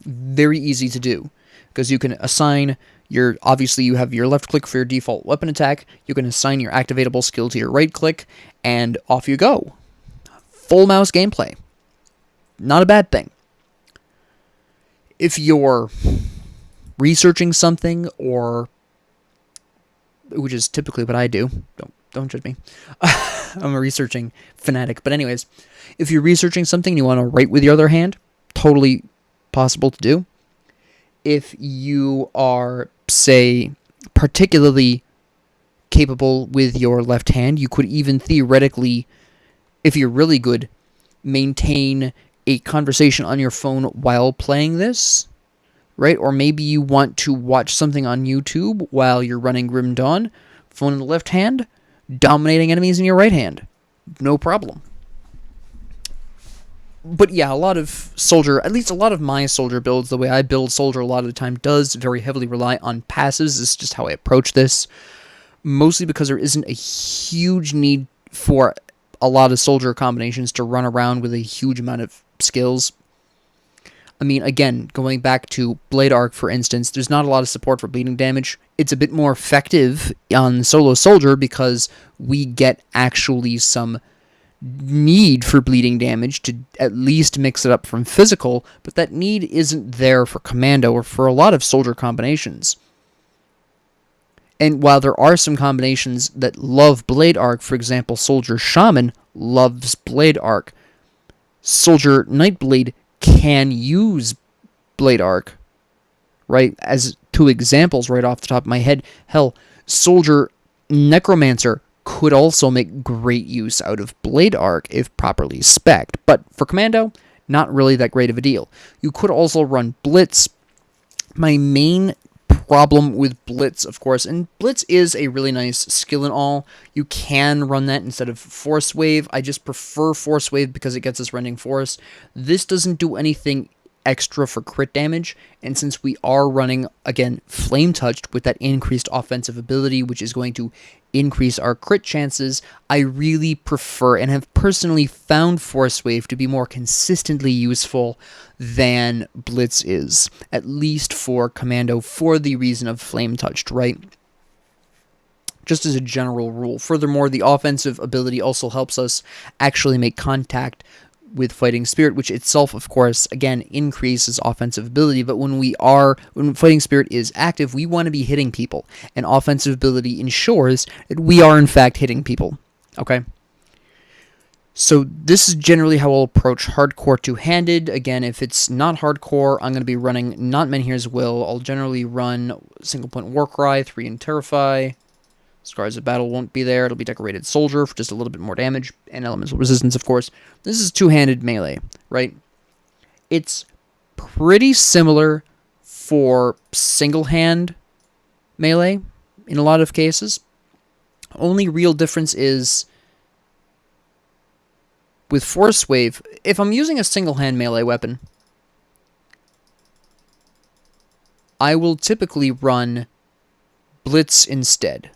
[SPEAKER 1] Very easy to do, because you can assign your, obviously you have your left click for your default weapon attack, you can assign your activatable skill to your right click, and off you go. Full mouse gameplay. Not a bad thing. If you're researching something, or which is typically what I do. Don't judge me. I'm a researching fanatic. But anyways, if you're researching something and you want to write with your other hand, totally possible to do. If you are, say, particularly capable with your left hand, you could even theoretically, if you're really good, maintain a conversation on your phone while playing this, right? Or maybe you want to watch something on YouTube while you're running Grim Dawn, phone in the left hand, dominating enemies in your right hand. No problem. But yeah, a lot of soldier, at least a lot of my soldier builds, the way I build soldier a lot of the time does very heavily rely on passives. This is just how I approach this. Mostly because there isn't a huge need for a lot of soldier combinations to run around with a huge amount of skills. I mean, again, going back to Blade Arc, for instance, there's not a lot of support for bleeding damage. It's a bit more effective on solo soldier because we get actually some need for bleeding damage to at least mix it up from physical, but that need isn't there for Commando or for a lot of soldier combinations. And while there are some combinations that love Blade Arc, for example, Soldier Shaman loves Blade Arc, Soldier Nightblade can use Blade Arc, right? As two examples right off the top of my head. Hell, Soldier Necromancer could also make great use out of Blade Arc if properly spec'd. But for Commando, not really that great of a deal. You could also run Blitz. My main problem with Blitz, of course, and Blitz is a really nice skill and all. You can run that instead of Force Wave. I just prefer Force Wave because it gets us Rending Force. This doesn't do anything extra for crit damage, and since we are running, again, Flame Touched with that increased offensive ability, which is going to increase our crit chances, I really prefer and have personally found Force Wave to be more consistently useful than Blitz is, at least for Commando, for the reason of Flame Touched, right? Just as a general rule. Furthermore, the offensive ability also helps us actually make contact with Fighting Spirit, which itself, of course, again, increases offensive ability, but when Fighting Spirit is active, we want to be hitting people, and offensive ability ensures that we are, in fact, hitting people, okay? So this is generally how I'll approach hardcore two-handed. Again, if it's not hardcore, I'm going to be running Not Menhir's Will. I'll generally run Single Point Warcry, 3 and Terrify. Scars of Battle won't be there. It'll be Decorated Soldier for just a little bit more damage, and Elemental Resistance, of course. This is two-handed melee, right? It's pretty similar for single-hand melee in a lot of cases. Only real difference is with Force Wave, if I'm using a single-hand melee weapon, I will typically run Blitz instead.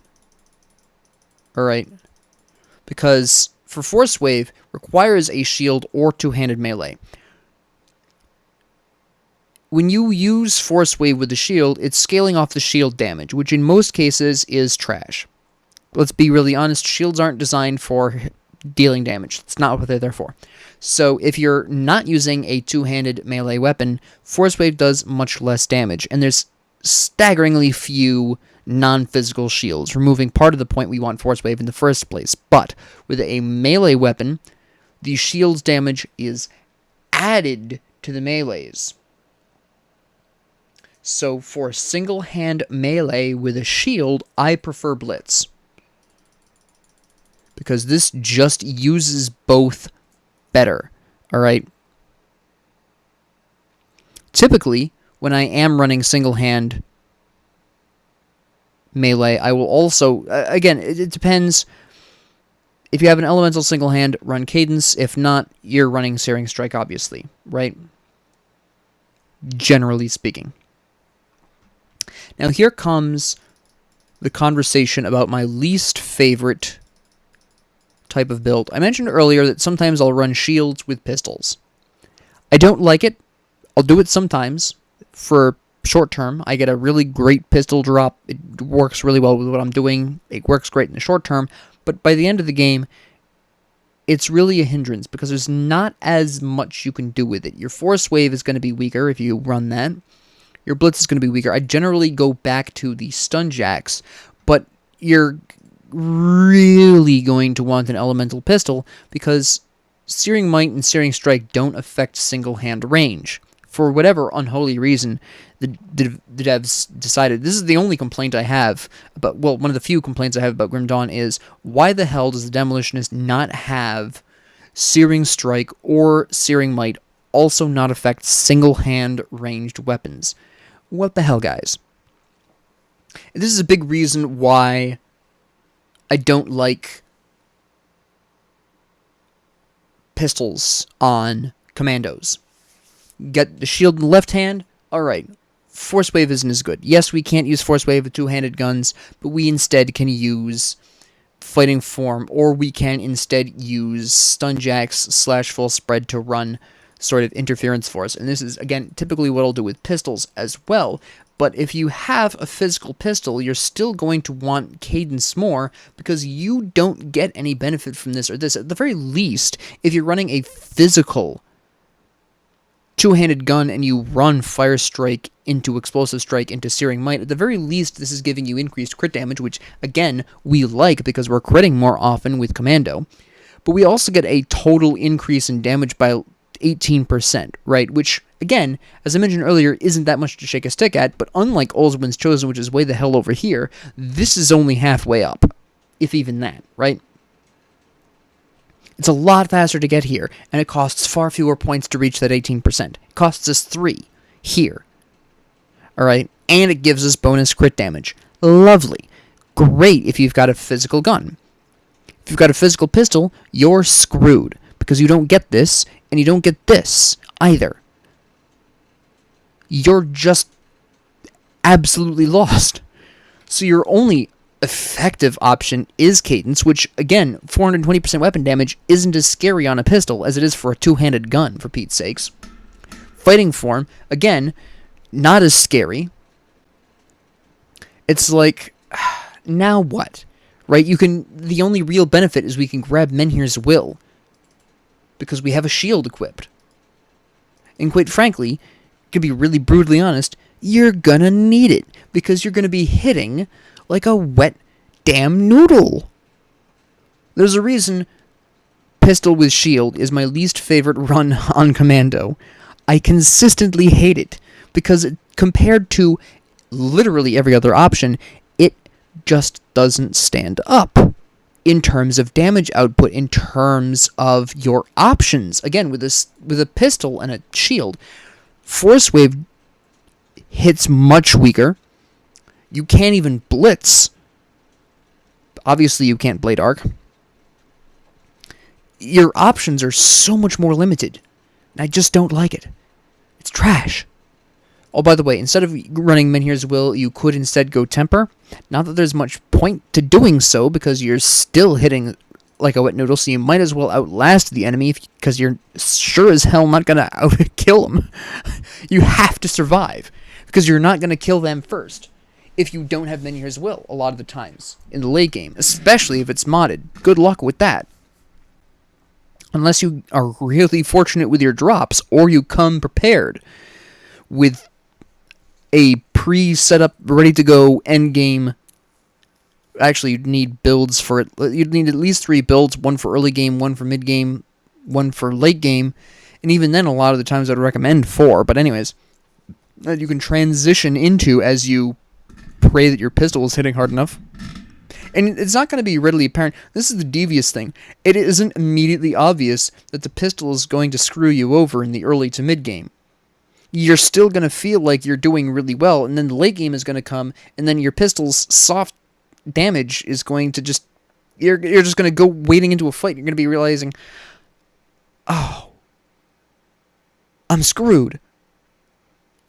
[SPEAKER 1] Alright, because for Force Wave requires a shield or two-handed melee. When you use Force Wave with the shield, it's scaling off the shield damage, which in most cases is trash. Let's be really honest, shields aren't designed for dealing damage. That's not what they're there for. So if you're not using a two-handed melee weapon, Force Wave does much less damage, and there's staggeringly few non-physical shields, removing part of the point we want Force Wave in the first place. But with a melee weapon, the shield's damage is added to the melee's. So for single-hand melee with a shield, I prefer Blitz, because this just uses both better, alright? Typically, when I am running single-hand melee, I will also, again, it depends. If you have an elemental single hand, run Cadence. If not, you're running Searing Strike, obviously, right? Generally speaking. Now here comes the conversation about my least favorite type of build. I mentioned earlier that sometimes I'll run shields with pistols. I don't like it. I'll do it sometimes for short term. I get a really great pistol drop. It works really well with what I'm doing. It works great in the short term, but by the end of the game, it's really a hindrance because there's not as much you can do with it. Your Force Wave is going to be weaker if you run that. your blitz is going to be weaker. I generally go back to the stun jacks, but you're really going to want an elemental pistol because Searing Might and Searing Strike don't affect single-hand range. For whatever unholy reason, the devs decided, this is the only complaint I have about, well, one of the few complaints I have about Grim Dawn is, why the hell does the Demolitionist not have Searing Strike or Searing Might also not affect single-hand ranged weapons? What the hell, guys? And this is a big reason why I don't like pistols on commandos. Get the shield in the left hand, alright. Force Wave isn't as good. Yes, we can't use Force Wave with two-handed guns, but we instead can use Fighting Form, or we can instead use Stun Jacks / Full Spread to run sort of interference force. And this is, again, typically what I'll do with pistols as well. But if you have a physical pistol, you're still going to want cadence more because you don't get any benefit from this or this. At the very least, if you're running a physical two-handed gun and you run Fire Strike into Explosive Strike into Searing Might, at the very least this is giving you increased crit damage, which again we like because we're critting more often with Commando. But we also get a total increase in damage by 18%, right? Which again, as I mentioned earlier, isn't that much to shake a stick at, but unlike Oldswin's Chosen, which is way the hell over here, this is only halfway up, if even that, right? It's a lot faster to get here, and it costs far fewer points to reach that 18%. It costs us 3 here. Alright? And it gives us bonus crit damage. Lovely. Great if you've got a physical gun. If you've got a physical pistol, you're screwed, because you don't get this, and you don't get this either. You're just absolutely lost. So your only effective option is cadence, which, again, 420% weapon damage isn't as scary on a pistol as it is for a two-handed gun, for Pete's sakes. Fighting Form, again, not as scary. It's like, now what? Right? The only real benefit is we can grab Menhir's Will, because we have a shield equipped. And quite frankly, to be really brutally honest, you're gonna need it, because you're gonna be hitting like a wet damn noodle. There's a reason pistol with shield is my least favorite run on Commando. I consistently hate it, because compared to literally every other option, it just doesn't stand up in terms of damage output, in terms of your options. Again, with a pistol and a shield, Force Wave hits much weaker. You can't even blitz. Obviously, you can't Blade Arc. Your options are so much more limited. And I just don't like it. It's trash. Oh, by the way, instead of running Menhir's Will, you could instead go Temper. Not that there's much point to doing so, because you're still hitting like a wet noodle, so you might as well outlast the enemy, because you're sure as hell not going to out-kill them. You have to survive, because you're not going to kill them first if you don't have Menhir's Will a lot of the times in the late game, especially if it's modded. Good luck with that. Unless you are really fortunate with your drops, or you come prepared with a pre-set up, ready-to-go endgame. Actually, you'd need builds for it. You'd need at least 3 builds, one for early game, one for mid-game, one for late game, and even then, a lot of the times I'd recommend 4, but anyways, that you can transition into as you pray that your pistol is hitting hard enough. And it's not going to be readily apparent. This is the devious thing. It isn't immediately obvious that the pistol is going to screw you over in the early to mid-game. You're still going to feel like you're doing really well, and then the late game is going to come, and then your pistol's soft damage is going to just... You're just going to go wading into a fight. You're going to be realizing, oh, I'm screwed.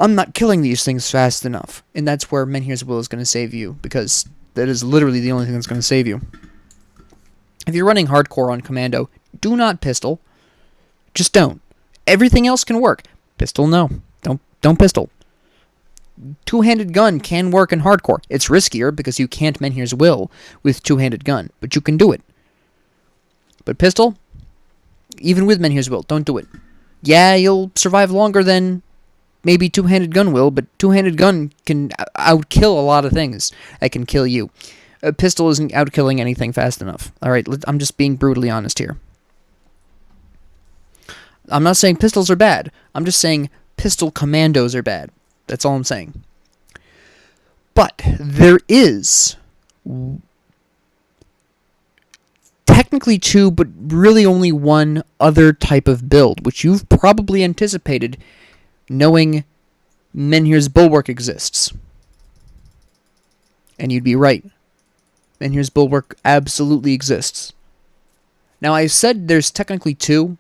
[SPEAKER 1] I'm not killing these things fast enough. And that's where Menhir's Will is going to save you, because that is literally the only thing that's going to save you. If you're running hardcore on Commando, do not pistol. Just don't. Everything else can work. Pistol, no. Don't pistol. Two-handed gun can work in hardcore. It's riskier because you can't Menhir's Will with two-handed gun, but you can do it. But pistol, even with Menhir's Will, don't do it. Yeah, you'll survive longer than Maybe two-handed gun will, but two-handed gun can outkill a lot of things that can kill you. A pistol isn't outkilling anything fast enough. All right, I'm just being brutally honest here. I'm not saying pistols are bad. I'm just saying pistol commandos are bad. That's all I'm saying. But there is technically two, but really only one other type of build, which you've probably anticipated, knowing Menhir's Bulwark exists. And you'd be right. Menhir's Bulwark absolutely exists. Now, I said there's technically two,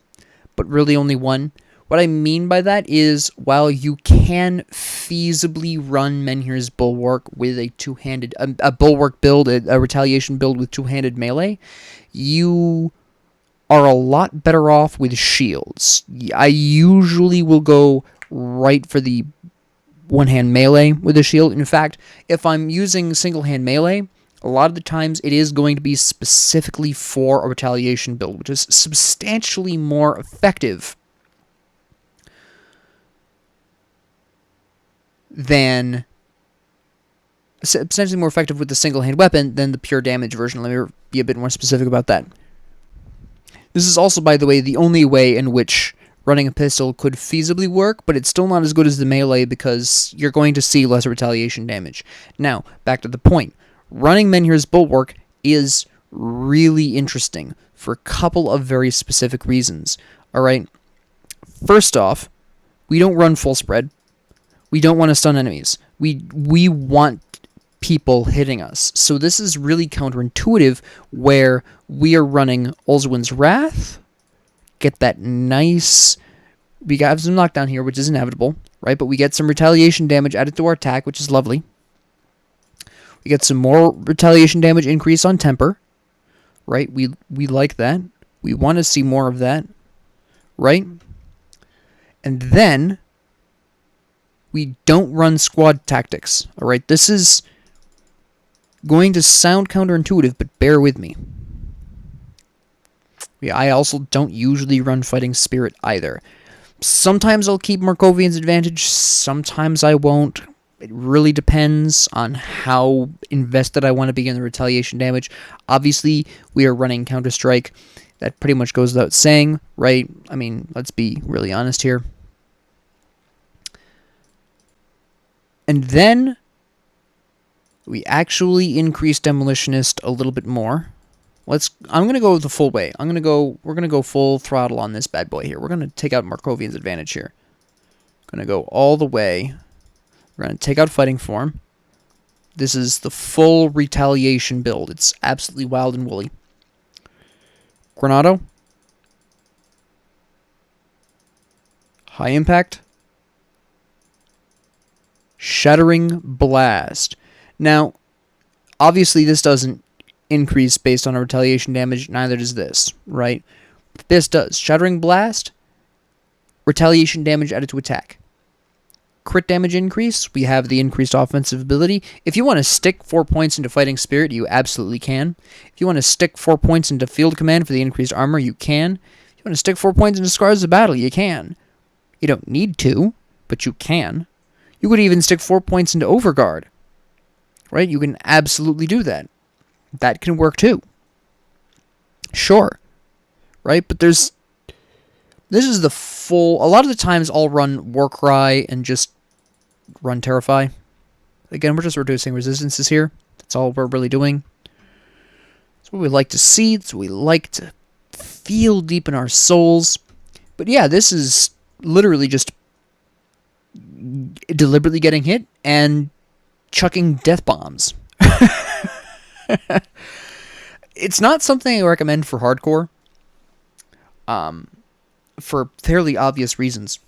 [SPEAKER 1] but really only one. What I mean by that is, while you can feasibly run Menhir's Bulwark with a two-handed, a Bulwark build, a retaliation build with two-handed melee, you are a lot better off with shields. I usually will go right for the one-hand melee with a shield. In fact, if I'm using single-hand melee, a lot of the times it is going to be specifically for a retaliation build, which is substantially more effective than substantially more effective with the single-hand weapon than the pure damage version. Let me be a bit more specific about that. This is also, by the way, the only way in which running a pistol could feasibly work, but it's still not as good as the melee because you're going to see less retaliation damage. Now, back to the point. Running Menhir's Bulwark is really interesting for a couple of very specific reasons. Alright? First off, we don't run full spread. We don't want to stun enemies. We want people hitting us. So this is really counterintuitive, where we are running Olzuin's Wrath, get that nice... We have some knockdown here, which is inevitable, right? But we get some retaliation damage added to our attack, which is lovely. We get some more retaliation damage increase on temper, right? We like that. We want to see more of that, right? And then we don't run squad tactics, all right? This is going to sound counterintuitive, but bear with me. Yeah, I also don't usually run Fighting Spirit either. Sometimes I'll keep Markovian's advantage, sometimes I won't. It really depends on how invested I want to be in the retaliation damage. Obviously, we are running Counter-Strike. That pretty much goes without saying, right? I mean, let's be really honest here. And then we actually increase Demolitionist a little bit more. I'm going to go the full way. We're going to go full throttle on this bad boy here. We're going to take out Markovian's advantage here. Going to go all the way. We're going to take out Fighting Form. This is the full retaliation build. It's absolutely wild and woolly. Granado. High Impact. Shattering Blast. Now, obviously this doesn't increase based on our retaliation damage. Neither does this, right? This does. Shattering Blast. Retaliation damage added to attack. Crit damage increase, we have the increased offensive ability. If you want to stick 4 points into Fighting Spirit, you absolutely can. If you want to stick 4 points into Field Command for the increased armor, you can. If you want to stick 4 points into Scars of Battle, you can. You don't need to, but you can. You could even stick 4 points into Overguard. Right? You can absolutely do that. That can work too. Sure. Right? But this is the full... A lot of the times I'll run Warcry and just run Terrify. Again, we're just reducing resistances here. That's all we're really doing. That's what we like to see. That's what we like to feel deep in our souls. But yeah, this is literally just deliberately getting hit and chucking death bombs. It's not something I recommend for hardcore. For fairly obvious reasons.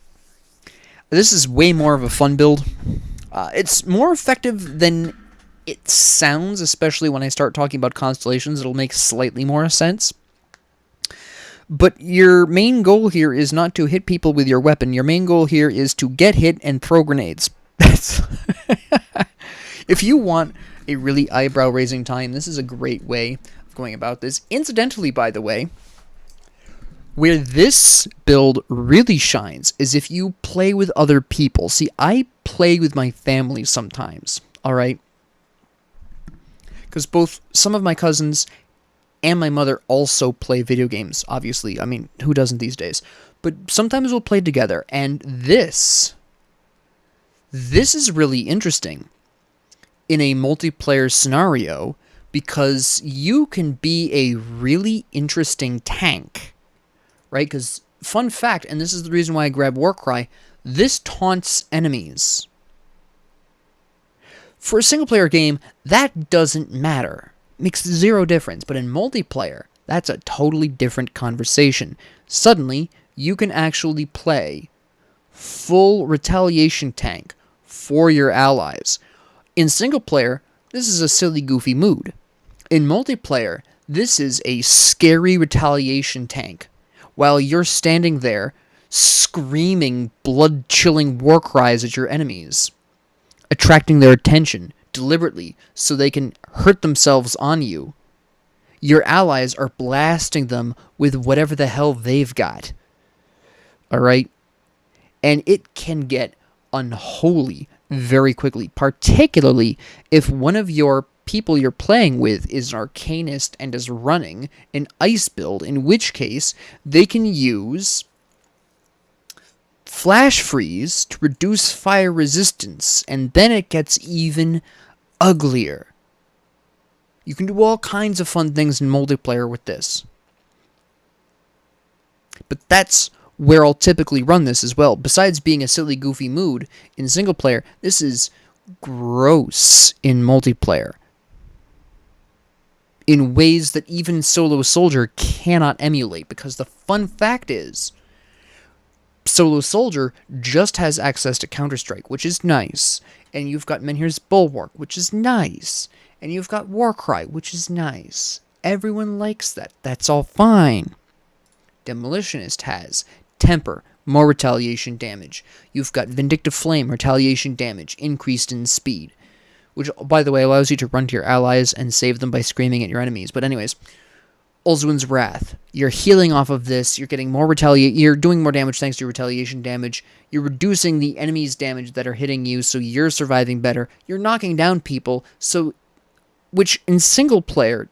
[SPEAKER 1] This is way more of a fun build. It's more effective than it sounds, especially when I start talking about constellations. It'll make slightly more sense. But your main goal here is not to hit people with your weapon. Your main goal here is to get hit and throw grenades. That's if you want a really eyebrow-raising time, this is a great way of going about this. Incidentally, by the way, Where this build really shines is if you play with other people. See, I play with my family sometimes, alright? Because both some of my cousins and my mother also play video games, obviously. I mean, who doesn't these days? But sometimes we'll play together, and this is really interesting in a multiplayer scenario because you can be a really interesting tank, right? Because, fun fact, and this is the reason why I grabbed Warcry, this taunts enemies. For a single-player game, that doesn't matter. Makes zero difference, but in multiplayer, that's a totally different conversation. Suddenly, you can actually play full retaliation tank for your allies. In single player, this is a silly, goofy mood. In multiplayer, this is a scary retaliation tank, while you're standing there screaming blood-chilling war cries at your enemies, attracting their attention deliberately so they can hurt themselves on you. Your allies are blasting them with whatever the hell they've got. Alright? And it can get unholy very quickly, particularly if one of your people you're playing with is an arcanist and is running an ice build, in which case they can use flash freeze to reduce fire resistance, and then it gets even uglier. You can do all kinds of fun things in multiplayer with this. But that's where I'll typically run this as well. Besides being a silly, goofy mood in single player, this is gross in multiplayer in ways that even Solo Soldier cannot emulate, because the fun fact is, Solo Soldier just has access to Counter-Strike, which is nice, and you've got Menhir's Bulwark, which is nice, and you've got Warcry, which is nice. Everyone likes that. That's all fine. Demolitionist has Temper, more retaliation damage. You've got Vindictive Flame, retaliation damage, increased in speed, which, by the way, allows you to run to your allies and save them by screaming at your enemies. But anyways, Ulzuin's Wrath. You're healing off of this. You're getting more you're doing more damage thanks to your retaliation damage. You're reducing the enemy's damage that are hitting you, so you're surviving better. You're knocking down people, which in single player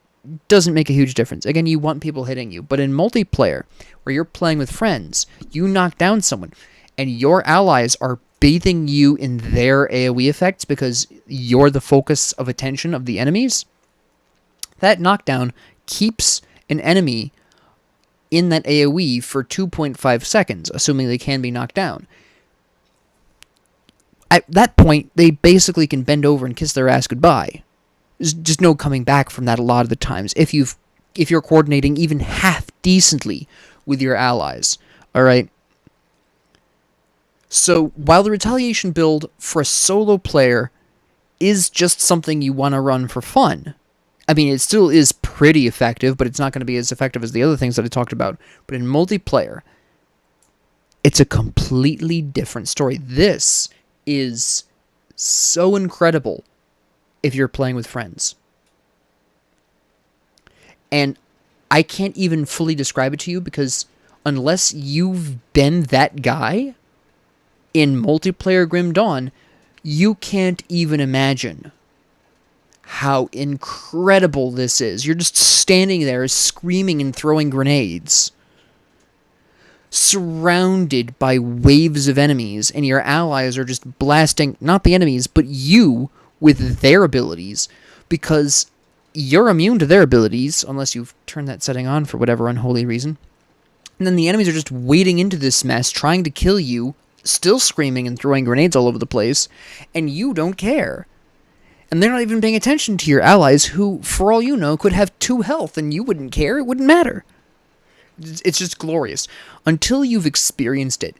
[SPEAKER 1] doesn't make a huge difference. Again, you want people hitting you. But in multiplayer, where you're playing with friends, you knock down someone, and your allies are bathing you in their AoE effects because you're the focus of attention of the enemies. That knockdown keeps an enemy in that AoE for 2.5 seconds, assuming they can be knocked down. At that point, they basically can bend over and kiss their ass goodbye. There's just no coming back from that a lot of the times if you're coordinating even half decently with your allies. Alright? So, while the retaliation build for a solo player is just something you want to run for fun, I mean, it still is pretty effective, but it's not going to be as effective as the other things that I talked about. But in multiplayer, it's a completely different story. This is so incredible if you're playing with friends. And I can't even fully describe it to you because unless you've been that guy in multiplayer Grim Dawn, you can't even imagine how incredible this is. You're just standing there screaming and throwing grenades, surrounded by waves of enemies, and your allies are just blasting, not the enemies, but you with their abilities, because you're immune to their abilities, unless you've turned that setting on for whatever unholy reason. And then the enemies are just wading into this mess, trying to kill you, still screaming and throwing grenades all over the place, and you don't care. And they're not even paying attention to your allies, who, for all you know, could have 2 health, and you wouldn't care, it wouldn't matter. It's just glorious. Until you've experienced it,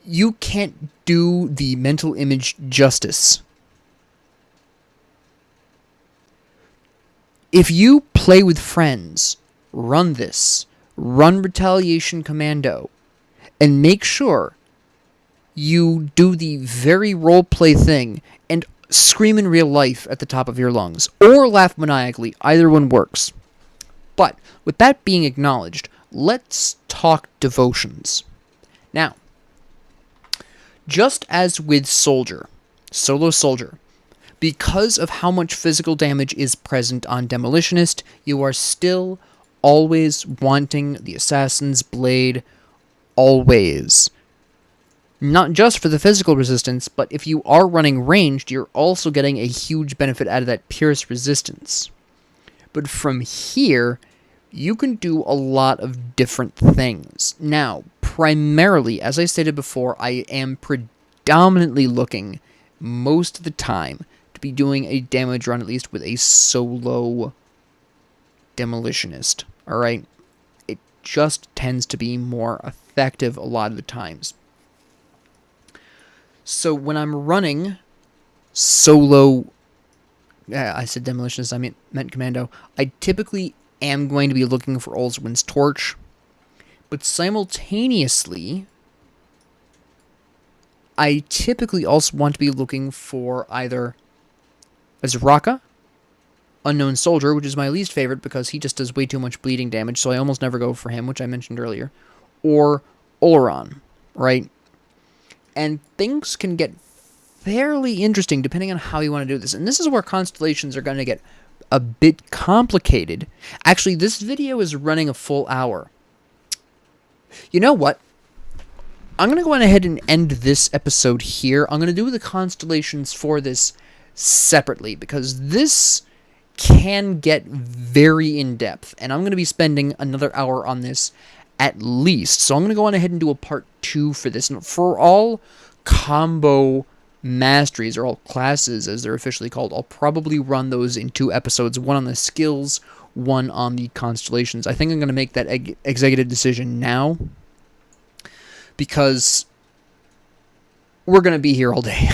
[SPEAKER 1] you can't do the mental image justice. If you play with friends, run this. Run Retaliation Commando. And make sure you do the very roleplay thing and scream in real life at the top of your lungs. Or laugh maniacally. Either one works. But with that being acknowledged, let's talk devotions. Now, just as with Solo Soldier, because of how much physical damage is present on Demolitionist, you are still always wanting the Assassin's Blade, always. Not just for the physical resistance, but if you are running ranged, you're also getting a huge benefit out of that pierce resistance. But from here, you can do a lot of different things. Now, primarily, as I stated before, I am predominantly looking, most of the time, to be doing a damage run, at least with a solo Demolitionist. Alright? It just tends to be more effective a lot of the times. So when I'm running solo, I said Demolitionist, I meant Commando, I typically am going to be looking for Oldswin's Torch, but simultaneously, I typically also want to be looking for either Azraka, Unknown Soldier, which is my least favorite because he just does way too much bleeding damage, so I almost never go for him, which I mentioned earlier, or Oleron, right? And things can get fairly interesting depending on how you want to do this. And this is where constellations are going to get a bit complicated. Actually, this video is running a full hour. You know what? I'm going to go ahead and end this episode here. I'm going to do the constellations for this separately because this can get very in-depth. And I'm going to be spending another hour on this at least. So I'm going to go on ahead and do a part 2 for this. And for all combo masteries, or all classes as they're officially called, I'll probably run those in 2 episodes. One on the skills, one on the constellations. I think I'm going to make that executive decision now, because we're going to be here all day.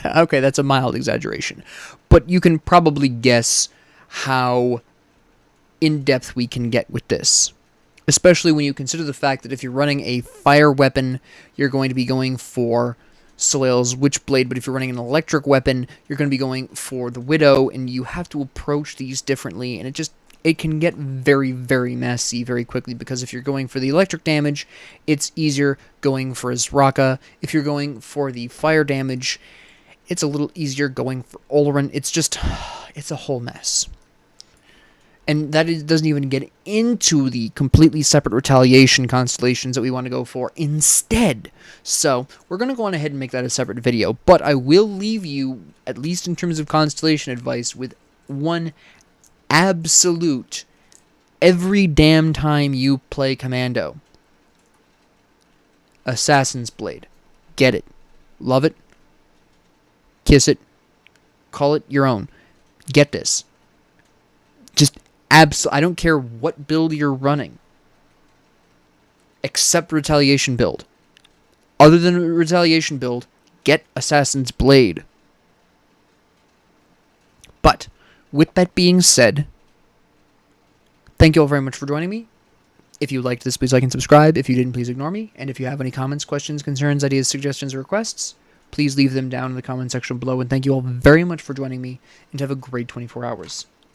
[SPEAKER 1] Okay, that's a mild exaggeration. But you can probably guess how in-depth we can get with this. Especially when you consider the fact that if you're running a fire weapon, you're going to be going for Soleil's Witchblade, but if you're running an electric weapon, you're going to be going for the Widow, and you have to approach these differently, and it can get very, very messy very quickly, because if you're going for the electric damage, it's easier going for Azraka. If you're going for the fire damage, it's a little easier going for Oleron. It's a whole mess. And that doesn't even get into the completely separate retaliation constellations that we want to go for instead. So we're going to go on ahead and make that a separate video. But I will leave you, at least in terms of constellation advice, with one absolute every damn time you play Commando. Assassin's Blade. Get it. Love it. Kiss it. Call it your own. Get this. Just I don't care what build you're running, except Retaliation build. Other than Retaliation build, get Assassin's Blade. But, with that being said, thank you all very much for joining me. If you liked this, please like and subscribe. If you didn't, please ignore me. And if you have any comments, questions, concerns, ideas, suggestions, or requests, please leave them down in the comment section below. And thank you all very much for joining me, and have a great 24 hours.